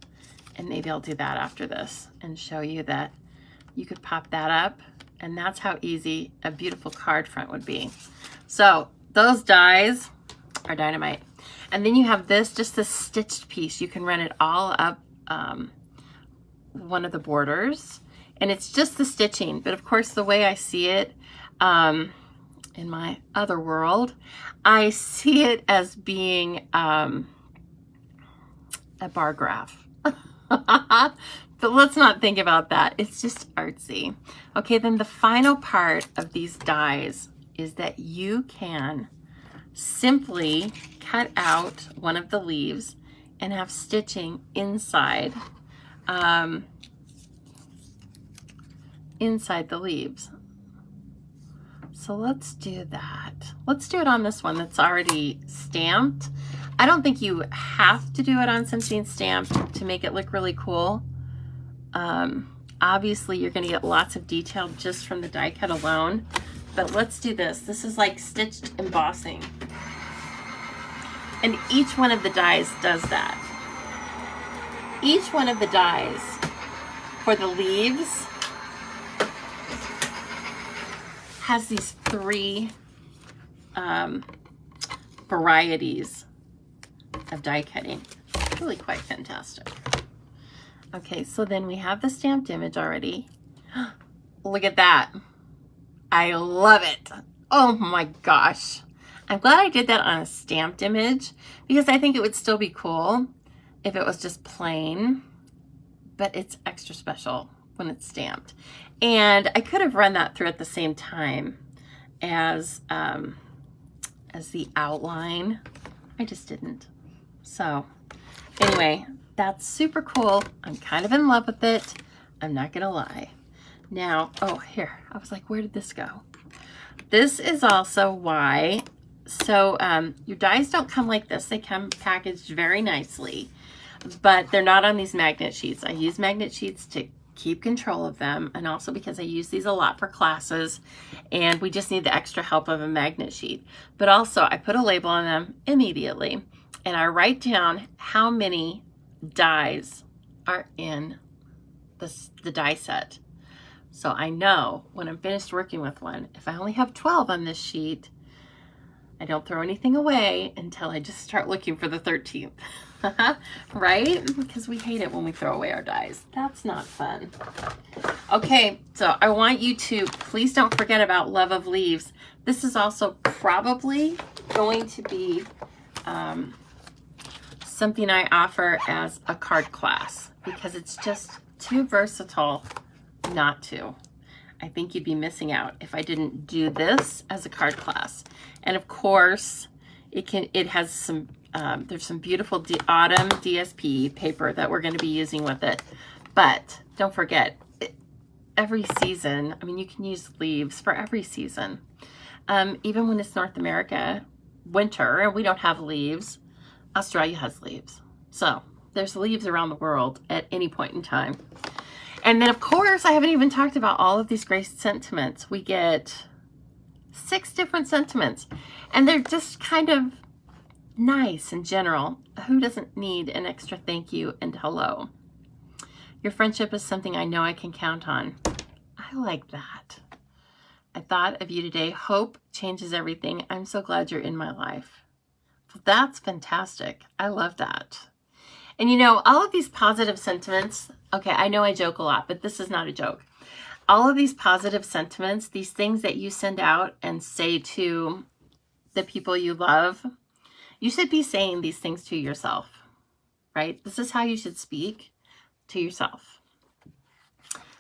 and maybe I'll do that after this and show you that you could pop that up, and that's how easy a beautiful card front would be. So those dies are dynamite. And then you have this, just this stitched piece. You can run it all up one of the borders, and it's just the stitching. But of course, the way I see it in my other world, I see it as being a bar graph. But let's not think about that. It's just artsy. Okay, then the final part of these dies is that you can simply cut out one of the leaves and have stitching inside inside the leaves. So let's do that. Let's do it on this one that's already stamped. I don't think you have to do it on something stamped to make it look really cool. Obviously you're going to get lots of detail just from the die cut alone, but let's do this. This is like stitched embossing, and each one of the dies does that. Each one of the dies for the leaves has these three varieties of die cutting. Really quite fantastic. Okay, so then we have the stamped image already. Look at that. I love it. Oh my gosh. I'm glad I did that on a stamped image because I think it would still be cool if it was just plain, but it's extra special when it's stamped. And I could have run that through at the same time as the outline. I just didn't. So anyway, that's super cool. I'm kind of in love with it. I'm not gonna lie. Now, oh, here, I was like, where did this go? This is also why, so your dies don't come like this. They come packaged very nicely, but they're not on these magnet sheets. I use magnet sheets to keep control of them, and also because I use these a lot for classes, and we just need the extra help of a magnet sheet. But also, I put a label on them immediately, and I write down how many dies are in the die set. So I know when I'm finished working with one, if I only have 12 on this sheet, I don't throw anything away until I just start looking for the 13th. Right? Because we hate it when we throw away our dies. That's not fun. Okay, so I want you to please don't forget about Love of Leaves. This is also probably going to be something I offer as a card class because it's just too versatile not to. I think you'd be missing out if I didn't do this as a card class. And of course, it has some there's some beautiful autumn DSP paper that we're going to be using with it. But don't forget, every season, I mean, you can use leaves for every season. Even when it's North America winter and we don't have leaves, Australia has leaves. So there's leaves around the world at any point in time. And then, of course, I haven't even talked about all of these great sentiments. We get 6 different sentiments, and they're just kind of nice in general. Who doesn't need an extra thank you and hello? Your friendship is something I know I can count on. I like that. I thought of you today. Hope changes everything. I'm so glad you're in my life. Well, that's fantastic. I love that. And you know, all of these positive sentiments, okay, I know I joke a lot, but this is not a joke. All of these positive sentiments, these things that you send out and say to the people you love, you should be saying these things to yourself, right? This is how you should speak to yourself.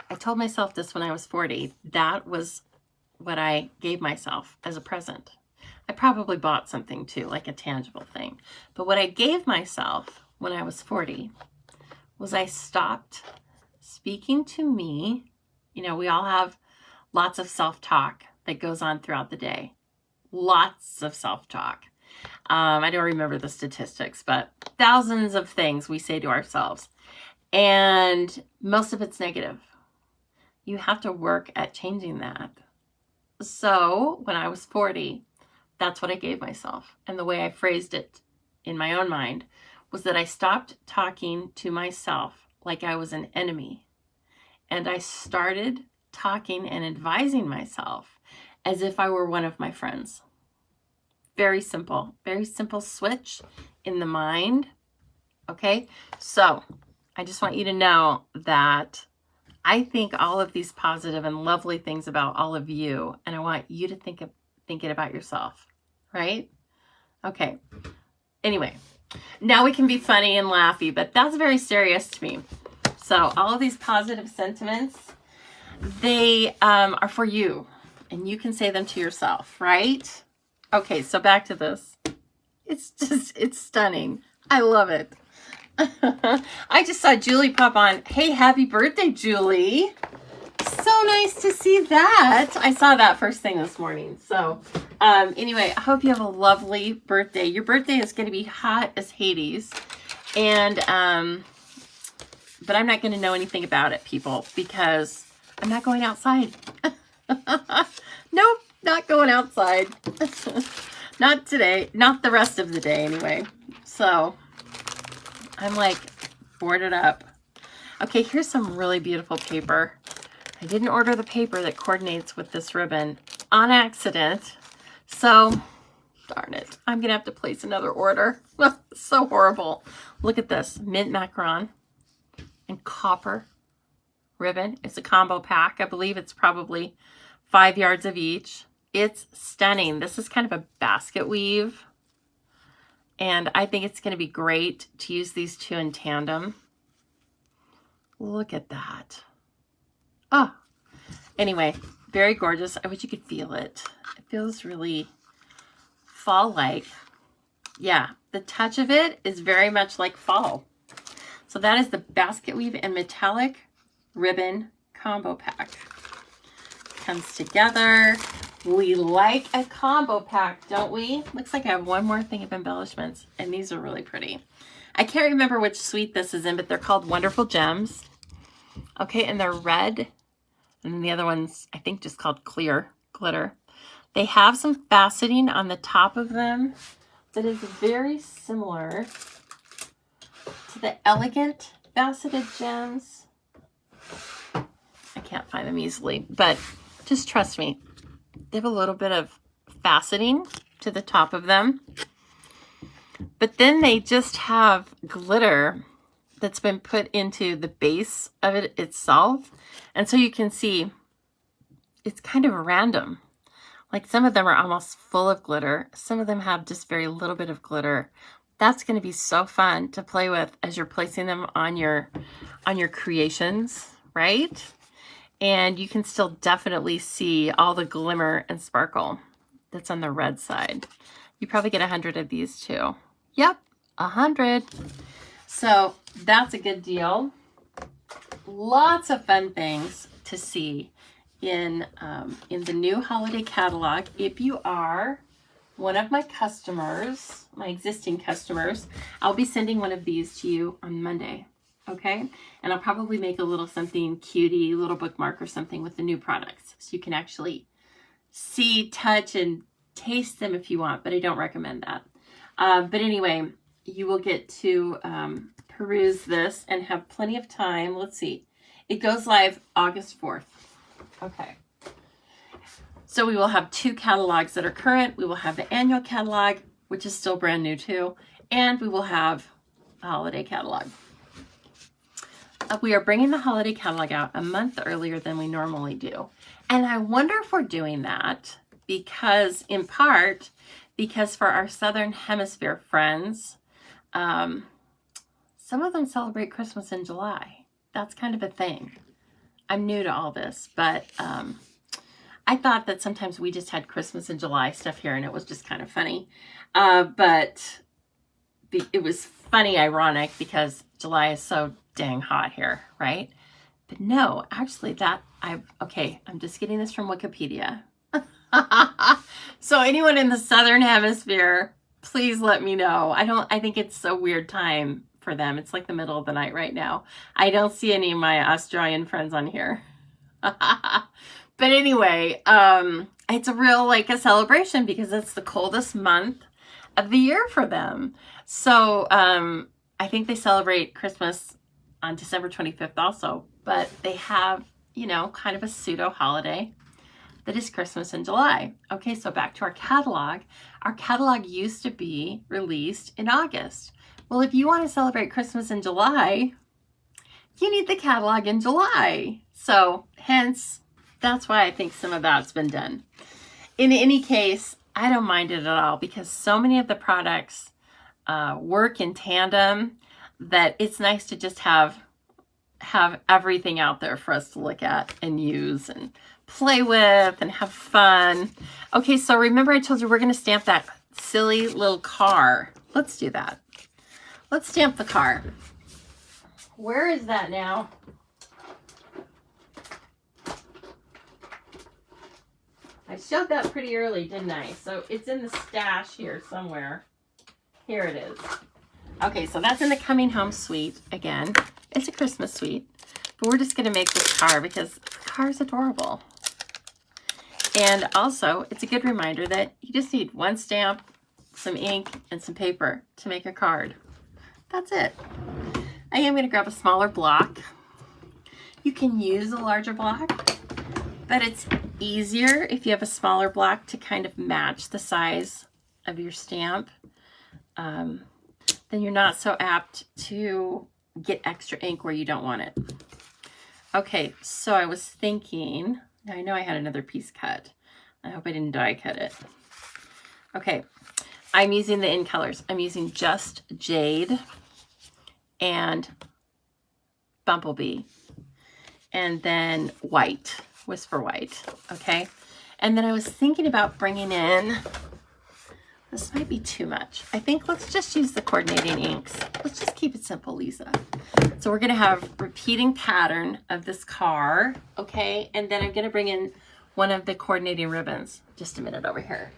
I told myself this when I was 40. That was what I gave myself as a present. I probably bought something too, like a tangible thing. But what I gave myself when I was 40 was I stopped speaking to me. You know, we all have lots of self-talk that goes on throughout the day. Lots of self-talk. I don't remember the statistics, but thousands of things we say to ourselves. And most of it's negative. You have to work at changing that. So when I was 40, that's what I gave myself. And the way I phrased it in my own mind was that I stopped talking to myself like I was an enemy. And I started talking and advising myself as if I were one of my friends. Very simple switch in the mind. Okay, so I just want you to know that I think all of these positive and lovely things about all of you, and I want you to think it about yourself, right? Okay, anyway, now we can be funny and laughy, but that's very serious to me. So all of these positive sentiments, they are for you, and you can say them to yourself, right? Okay, so back to this. It's stunning. I love it. I just saw Julie pop on. Hey, happy birthday, Julie. So nice to see that. I saw that first thing this morning. So anyway, I hope you have a lovely birthday. Your birthday is going to be hot as Hades. And but I'm not going to know anything about it, people, because I'm not going outside. Nope, not going outside. Not today. Not the rest of the day, anyway. So I'm like boarded up. Okay, here's some really beautiful paper. I didn't order the paper that coordinates with this ribbon on accident. So Darn it. I'm going to have to place another order. So horrible. Look at this. Mint macaron and copper ribbon. It's a combo pack. I believe it's probably 5 yards of each. It's stunning. This is kind of a basket weave. And I think it's going to be great to use these two in tandem. Look at that. Oh, anyway, very gorgeous. I wish you could feel it. It feels really fall-like. Yeah, the touch of it is very much like fall. So that is the basket weave and metallic ribbon combo pack. Comes together. We like a combo pack, don't we? Looks like I have one more thing of embellishments, and these are really pretty. I can't remember which suite this is in, but they're called Wonderful Gems. Okay, and they're red, and then the other one's, I think, just called Clear Glitter. They have some faceting on the top of them that is very similar to the Elegant Faceted Gems. I can't find them easily, but just trust me. They have a little bit of faceting to the top of them. But then they just have glitter that's been put into the base of it itself. And so you can see it's kind of random. Like some of them are almost full of glitter. Some of them have just very little bit of glitter. That's going to be so fun to play with as you're placing them on your creations, right? And you can still definitely see all the glimmer and sparkle that's on the red side. You probably get 100 of these too. Yep, 100. So that's a good deal. Lots of fun things to see in the new holiday catalog. If you are one of my customers, my existing customers, I'll be sending one of these to you on Monday. Okay, and I'll probably make a little something cutie, little bookmark or something with the new products, so you can actually see, touch, and taste them if you want, but I don't recommend that. But anyway, you will get to peruse this and have plenty of time. Let's see, it goes live August 4th. Okay, so we will have 2 catalogs that are current. We will have the annual catalog, which is still brand new too, and we will have a holiday catalog. We are bringing the holiday catalog out a month earlier than we normally do. And I wonder if we're doing that because, in part, because for our Southern Hemisphere friends, some of them celebrate Christmas in July. That's kind of a thing. I'm new to all this, but I thought that sometimes we just had Christmas in July stuff here and it was just kind of funny. But it was funny, ironic, because July is so dang hot here, right? But no, actually I'm just getting this from Wikipedia. So anyone in the Southern Hemisphere, please let me know. I think it's a weird time for them. It's like the middle of the night right now. I don't see any of my Australian friends on here. But anyway, it's a real, like, a celebration because it's the coldest month of the year for them. So I think they celebrate Christmas on December 25th also, but they have, kind of a pseudo holiday that is Christmas in July. Okay, so back to our catalog. Our catalog used to be released in August. Well, if you want to celebrate Christmas in July, you need the catalog in July. So hence, that's why I think some of that's been done. In any case, I don't mind it at all because so many of the products work in tandem that it's nice to just have everything out there for us to look at and use and play with and have fun. Okay, so remember I told you we're going to stamp that silly little car. Let's do that. Let's stamp the car. Where is that now? I showed that pretty early, didn't I? So it's in the stash here somewhere. Here it is. Okay, so that's in the Coming Home suite again. It's a Christmas suite, but we're just going to make this car because the car is adorable. And also, it's a good reminder that you just need one stamp, some ink, and some paper to make a card. That's it. I am going to grab a smaller block. You can use a larger block, but it's easier if you have a smaller block to kind of match the size of your stamp, then you're not so apt to get extra ink where you don't want it. Okay, so I was thinking, I know I had another piece cut. I hope I didn't die cut it. Okay, I'm using the in colors. I'm using Just Jade and Bumblebee, and then white, Whisper White, okay? And then I was thinking about bringing in, this might be too much. I think let's just use the coordinating inks. Let's just keep it simple, Lisa. So we're gonna have repeating pattern of this car, okay? And then I'm gonna bring in one of the coordinating ribbons. Just a minute over here.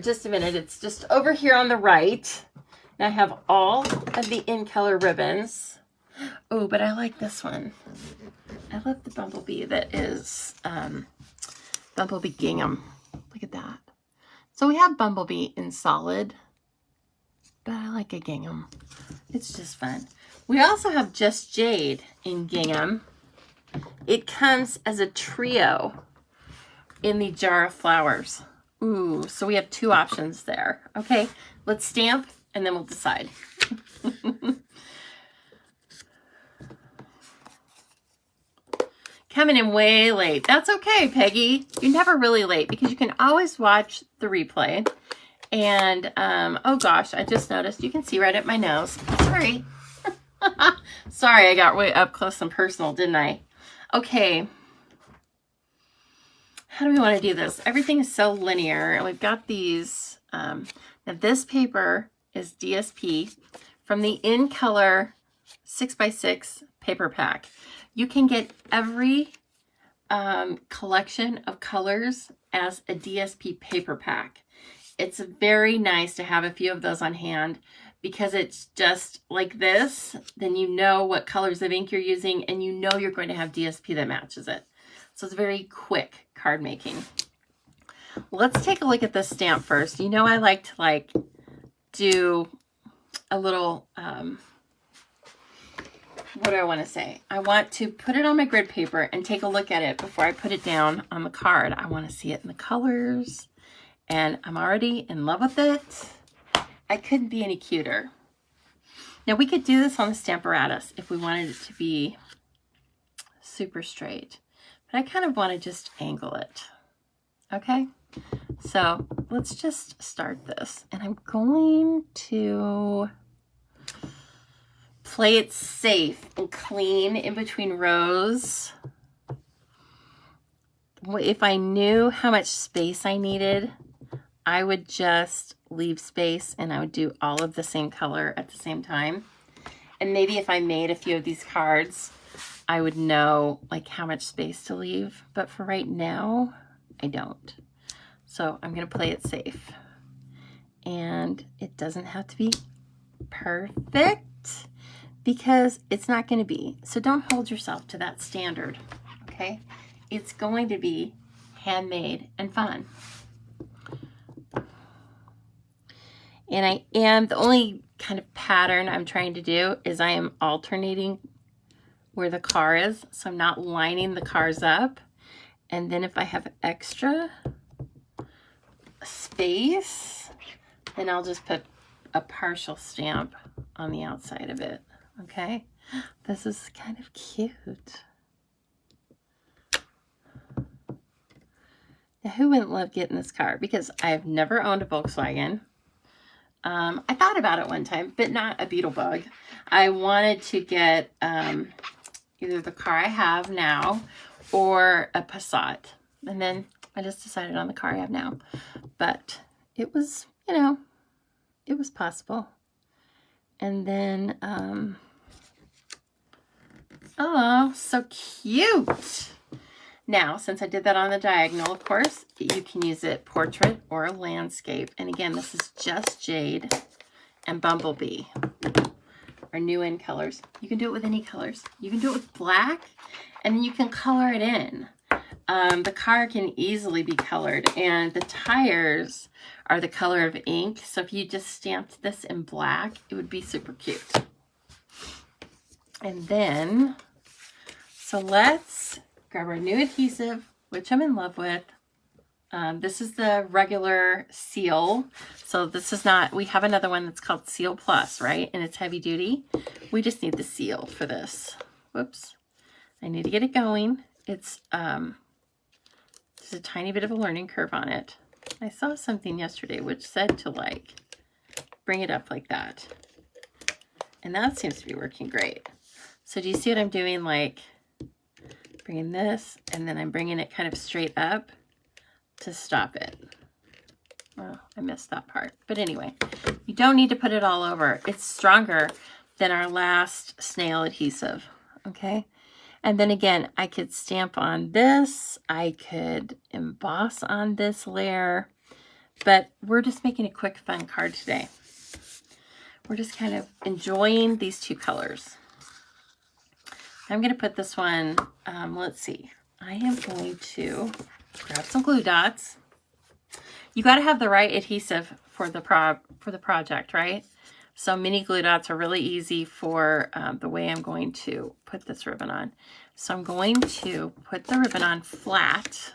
Just a minute, it's just over here on the right. And I have all of the in color ribbons. Oh, but I like this one. I love the Bumblebee that is Bumblebee Gingham. Look at that. So we have Bumblebee in solid, but I like a gingham. It's just fun. We also have Just Jade in gingham. It comes as a trio in the jar of flowers. Ooh, so we have two options there. Okay, let's stamp and then we'll decide. Coming in way late. That's okay, Peggy. You're never really late because you can always watch the replay. And, oh gosh, I just noticed you can see right at my nose. Sorry. Sorry, I got way up close and personal, didn't I? Okay. How do we want to do this? Everything is so linear. And we've got these. Now this paper is DSP from the In Color 6x6 paper pack. You can get every collection of colors as a DSP paper pack. It's very nice to have a few of those on hand because it's just like this. Then you know what colors of ink you're using and you know you're going to have DSP that matches it. So it's very quick card making. Let's take a look at this stamp first. You know I like to do a little... what do I want to say? I want to put it on my grid paper and take a look at it before I put it down on the card. I want to see it in the colors, and I'm already in love with it. I couldn't be any cuter. Now we could do this on the Stamparatus if we wanted it to be super straight, but I kind of want to just angle it. Okay, so let's just start this, and I'm going to play it safe and clean in between rows. If I knew how much space I needed, I would just leave space and I would do all of the same color at the same time. And maybe if I made a few of these cards, I would know like how much space to leave. But for right now, I don't. So I'm going to play it safe. And it doesn't have to be perfect, because it's not going to be. So don't hold yourself to that standard, okay? It's going to be handmade and fun. And the only kind of pattern I'm trying to do is I am alternating where the car is. So I'm not lining the cars up. And then if I have extra space, then I'll just put a partial stamp on the outside of it. Okay, this is kind of cute. Now, who wouldn't love getting this car? Because I've never owned a Volkswagen. I thought about it one time, but not a Beetlebug. I wanted to get either the car I have now or a Passat. And then I just decided on the car I have now. But it was, you know, it was possible. And then, oh, so cute. Now, since I did that on the diagonal, of course, you can use it portrait or landscape. And again, this is Just Jade and Bumblebee, our new in colors. You can do it with any colors. You can do it with black, and then you can color it in. The car can easily be colored, and the tires are the color of ink. So if you just stamped this in black, it would be super cute. And then, so let's grab our new adhesive, which I'm in love with. This is the regular seal. So this is not, we have another one that's called Seal Plus, right? And it's heavy duty. We just need the seal for this. Whoops. I need to get it going. It's there's a tiny bit of a learning curve on it. I saw something yesterday which said to like bring it up like that. And that seems to be working great. So do you see what I'm doing? Like bringing this and then I'm bringing it kind of straight up to stop it. Oh, I missed that part. But anyway, you don't need to put it all over. It's stronger than our last snail adhesive. Okay. And then again, I could stamp on this. I could emboss on this layer. But we're just making a quick, fun card today. We're just kind of enjoying these two colors. I'm going to put this one, let's see. I am going to grab some glue dots. You got to have the right adhesive for the project, right? So mini glue dots are really easy for the way I'm going to put this ribbon on. So I'm going to put the ribbon on flat.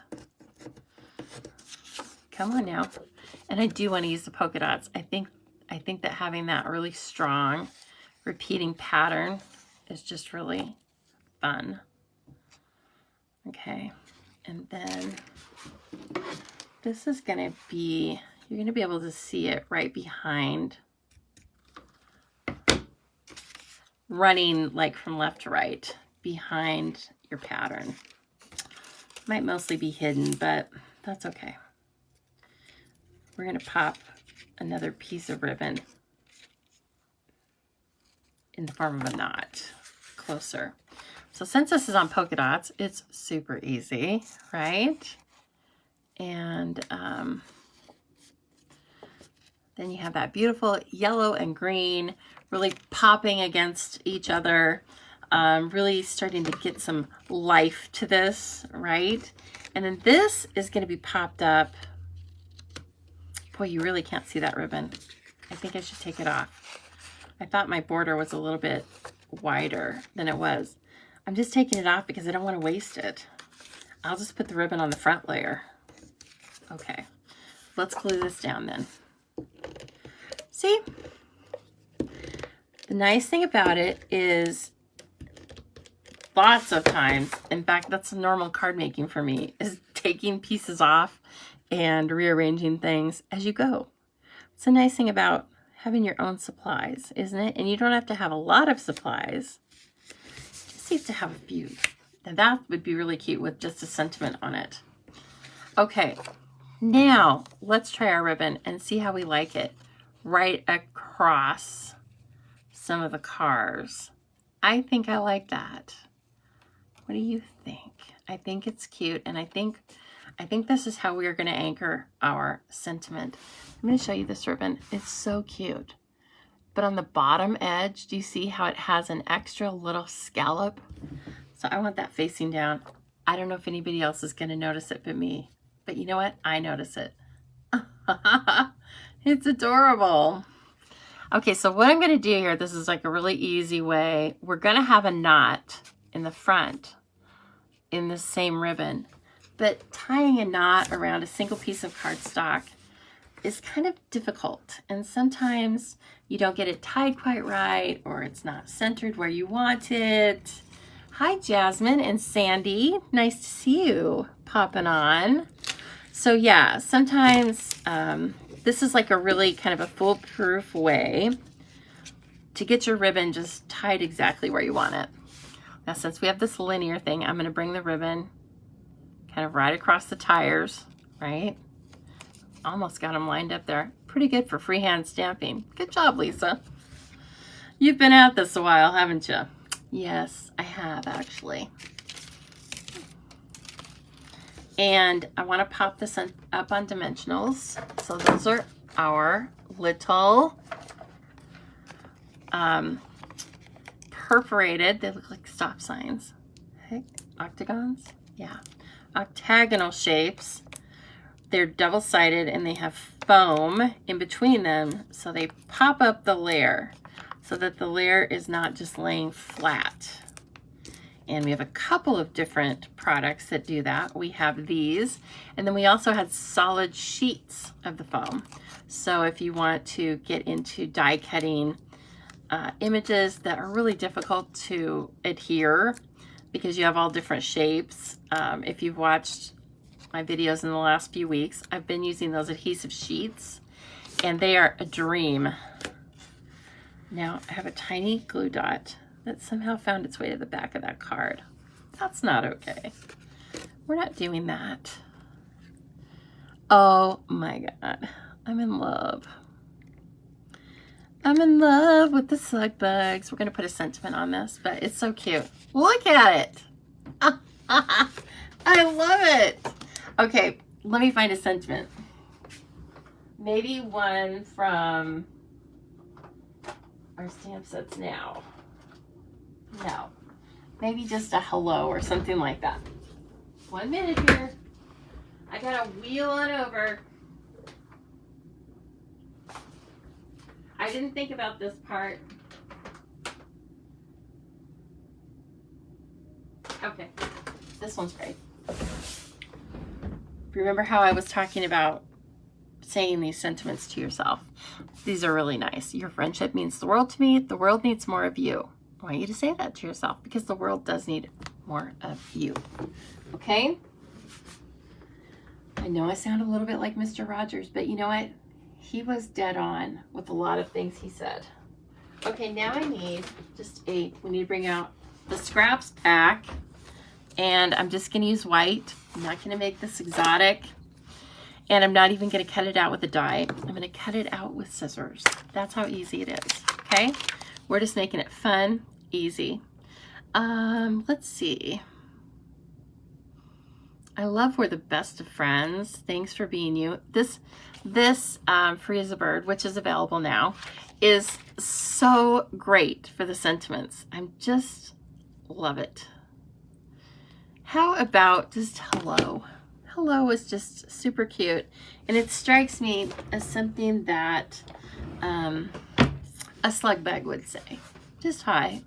Come on now. And I do want to use the polka dots. I think that having that really strong repeating pattern is just really fun. Okay. And then this is going to be, you're going to be able to see it right behind, running like from left to right behind your pattern. Might mostly be hidden, but that's okay. We're going to pop another piece of ribbon in the form of a knot closer. So since this is on polka dots, it's super easy, right? And then you have that beautiful yellow and green really popping against each other, really starting to get some life to this, right? And then this is going to be popped up. Boy, you really can't see that ribbon. I think I should take it off. I thought my border was a little bit wider than it was. I'm just taking it off because I don't want to waste it. I'll just put the ribbon on the front layer. Okay, let's glue this down then. See? The nice thing about it is lots of times, in fact, that's normal card making for me, is taking pieces off and rearranging things as you go. It's a nice thing about having your own supplies, isn't it? And you don't have to have a lot of supplies. Just need to have a few. Now that would be really cute with just a sentiment on it. Okay, now let's try our ribbon and see how we like it right across some of the cars. I think I like that. What do you think? I think it's cute, and I think this is how we are going to anchor our sentiment. I'm going to show you this ribbon. It's so cute. But on the bottom edge, do you see how it has an extra little scallop? So I want that facing down. I don't know if anybody else is going to notice it but me. But you know what? I notice it. It's adorable. Okay, so what I'm going to do here, this is like a really easy way. We're going to have a knot in the front in the same ribbon. But tying a knot around a single piece of cardstock is kind of difficult. And sometimes you don't get it tied quite right, or it's not centered where you want it. Hi, Jasmine and Sandy. Nice to see you popping on. So yeah, sometimes this is like a really kind of a foolproof way to get your ribbon just tied exactly where you want it. Now, since we have this linear thing, I'm going to bring the ribbon kind of right across the tires, right? Almost got them lined up there. Pretty good for freehand stamping. Good job, Lisa. You've been at this a while, haven't you? Yes, I have actually. And I want to pop this up on dimensionals. So those are our little perforated, they look like stop signs. Heck, octagons? Yeah. Octagonal shapes. They're double-sided and they have foam in between them, so they pop up the layer so that the layer is not just laying flat. And we have a couple of different products that do that. We have these, and then we also had solid sheets of the foam. So if you want to get into die cutting images that are really difficult to adhere because you have all different shapes. If you've watched my videos in the last few weeks, I've been using those adhesive sheets, and they are a dream. Now I have a tiny glue dot that somehow found its way to the back of that card. That's not okay. We're not doing that. Oh my God, I'm in love. I'm in love with the slug bugs. We're gonna put a sentiment on this, but it's so cute. Look at it. I love it. Okay, let me find a sentiment. Maybe one from our stamp sets now. No, maybe just a hello or something like that. 1 minute here. I gotta wheel on over. I didn't think about this part. Okay, this one's great. Remember how I was talking about saying these sentiments to yourself? These are really nice. Your friendship means the world to me. The world needs more of you. I want you to say that to yourself because the world does need more of you. Okay? I know I sound a little bit like Mr. Rogers, but you know what? He was dead on with a lot of things he said. Okay, now I need we need to bring out the scraps pack, and I'm just gonna use white. I'm not gonna make this exotic, and I'm not even gonna cut it out with a die. I'm gonna cut it out with scissors. That's how easy it is, okay? We're just making it fun, easy. Let's see. I love We're the Best of Friends. Thanks for being you. This Free as a Bird, which is available now, is so great for the sentiments. I'm just love it. How about just hello? Hello is just super cute, and it strikes me as something that a slug bug would say. Just hi.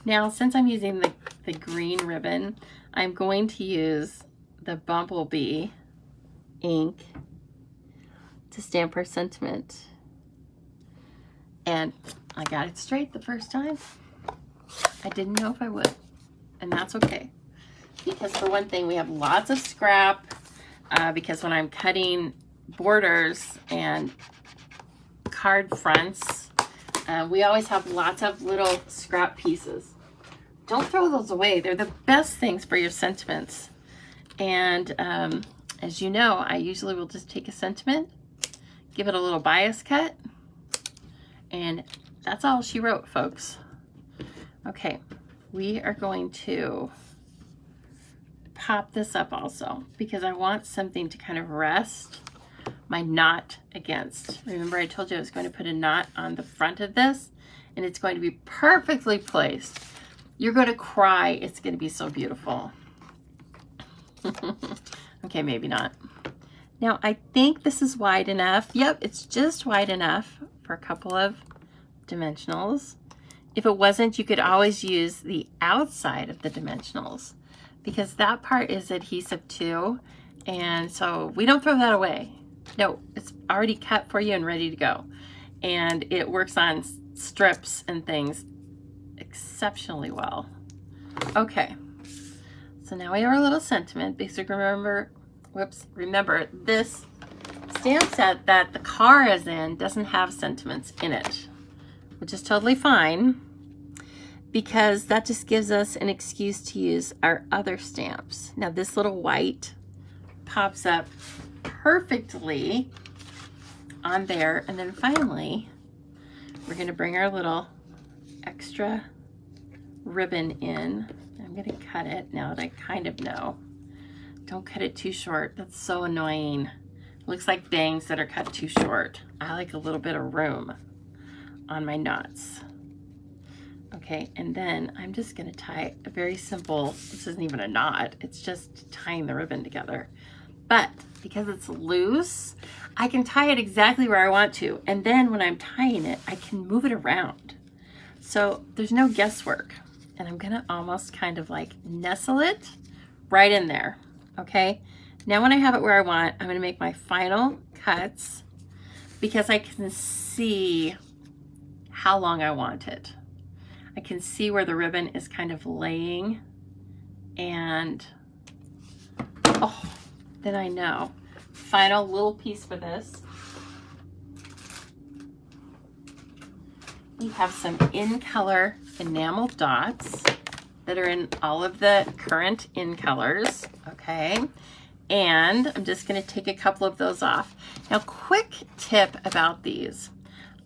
Now, since I'm using the green ribbon, I'm going to use the Bumblebee ink to stamp her sentiment. And I got it straight the first time. I didn't know if I would, and that's okay. Because for one thing, we have lots of scrap, because when I'm cutting borders and card fronts, we always have lots of little scrap pieces. Don't throw those away. They're the best things for your sentiments. And as you know, I usually will just take a sentiment, give it a little bias cut, and that's all she wrote, folks. Okay, we are going to pop this up also because I want something to kind of rest my knot against. Remember, I told you I was going to put a knot on the front of this, and it's going to be perfectly placed. You're going to cry. It's going to be so beautiful. Okay, maybe not. Now, I think this is wide enough. Yep, it's just wide enough for a couple of dimensionals. If it wasn't, you could always use the outside of the dimensionals because that part is adhesive too. And so we don't throw that away. No, it's already cut for you and ready to go. And it works on strips and things exceptionally well. Okay, so now we have our little sentiment. Basically, remember this stamp set that the car is in doesn't have sentiments in it, which is totally fine because that just gives us an excuse to use our other stamps. Now this little white pops up perfectly on there, and then finally we're going to bring our little extra ribbon in. I'm going to cut it now that I kind of know. Don't cut it too short. That's so annoying. It looks like bangs that are cut too short. I like a little bit of room on my knots. Okay, and then I'm just going to tie a very simple, this isn't even a knot, it's just tying the ribbon together. But because it's loose, I can tie it exactly where I want to. And then when I'm tying it, I can move it around. So there's no guesswork. and I'm gonna almost kind of like nestle it right in there, okay? Now when I have it where I want, I'm gonna make my final cuts because I can see how long I want it. I can see where the ribbon is kind of laying, and oh, then I know. Final little piece for this. We have some in color enamel dots that are in all of the current in colors, okay? And I'm just gonna take a couple of those off. Now, quick tip about these.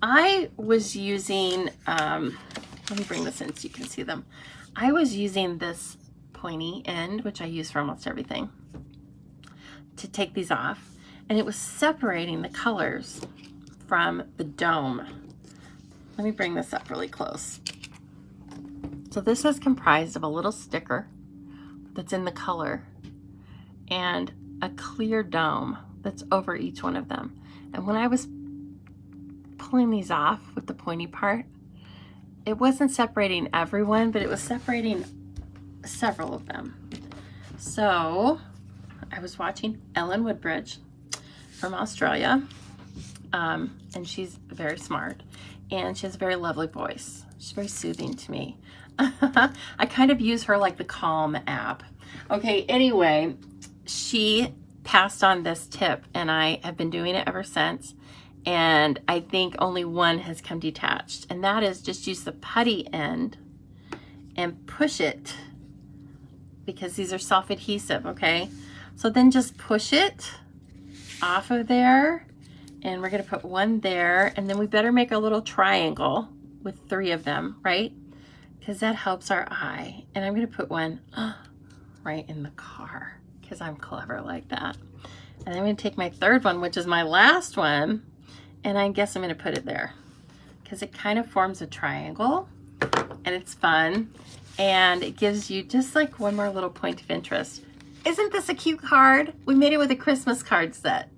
I was using, let me bring this in so you can see them. I was using this pointy end, which I use for almost everything, to take these off, and it was separating the colors from the dome. Let me bring this up really close. So this is comprised of a little sticker that's in the color and a clear dome that's over each one of them. And when I was pulling these off with the pointy part, it wasn't separating everyone, but it was separating several of them. So I was watching Ellen Woodbridge from Australia, and she's very smart, and she has a very lovely voice. She's very soothing to me. I kind of use her like the Calm app. Okay, anyway, she passed on this tip, and I have been doing it ever since, and I think only one has come detached, and that is just use the putty end and push it, because these are self-adhesive, okay? So then just push it off of there, and we're gonna put one there, and then we better make a little triangle with 3 of them, right? Because that helps our eye. And I'm gonna put one right in the car, because I'm clever like that. And I'm gonna take my 3rd one, which is my last one, and I guess I'm gonna put it there, because it kind of forms a triangle, and it's fun, and it gives you just like one more little point of interest. Isn't this a cute card? We made it with a Christmas card set.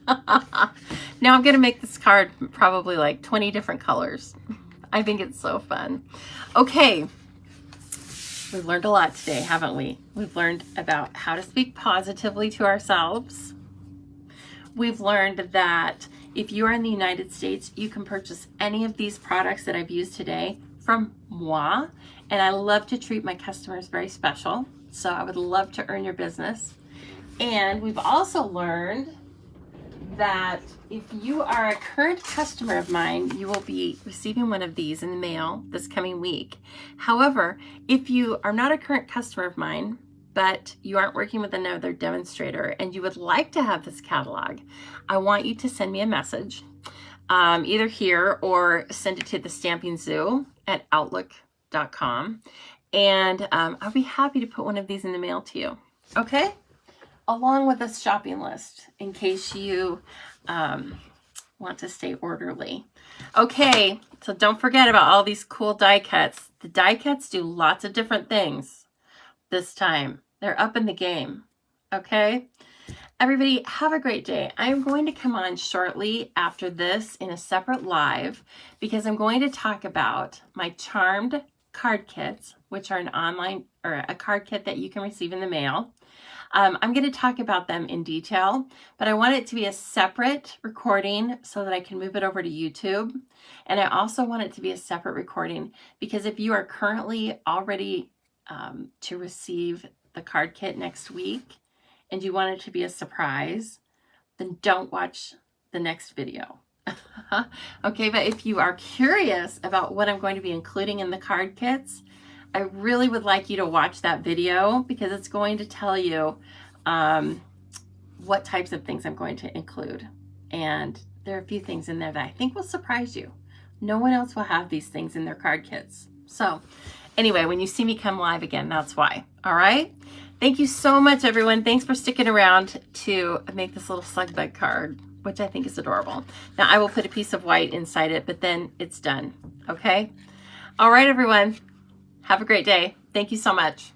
Now I'm gonna make this card probably like 20 different colors. I think it's so fun. Okay, we've learned a lot today, haven't we? We've learned about how to speak positively to ourselves. We've learned that if you are in the United States, you can purchase any of these products that I've used today from moi, and I love to treat my customers very special, so I would love to earn your business. And we've also learned that if you are a current customer of mine, you will be receiving one of these in the mail this coming week. However, if you are not a current customer of mine, but you aren't working with another demonstrator and you would like to have this catalog, I want you to send me a message, either here or send it to the Stamping Zoo at outlook.com, and I'll be happy to put one of these in the mail to you, okay? Along with a shopping list in case you want to stay orderly. Okay, so don't forget about all these cool die cuts. The die cuts do lots of different things this time. They're up in the game, okay? Everybody, have a great day. I'm going to come on shortly after this in a separate live because I'm going to talk about my Charmed card kits, which are an online or a card kit that you can receive in the mail. I'm going to talk about them in detail, but I want it to be a separate recording so that I can move it over to YouTube. And I also want it to be a separate recording because if you are currently already to receive the card kit next week and you want it to be a surprise, then don't watch the next video. Okay, but if you are curious about what I'm going to be including in the card kits, I really would like you to watch that video because it's going to tell you what types of things I'm going to include. And there are a few things in there that I think will surprise you. No one else will have these things in their card kits. So anyway, when you see me come live again, that's why. All right? Thank you so much, everyone. Thanks for sticking around to make this little slug bug card, which I think is adorable. Now I will put a piece of white inside it, but then it's done. Okay? All right, everyone. Have a great day. Thank you so much.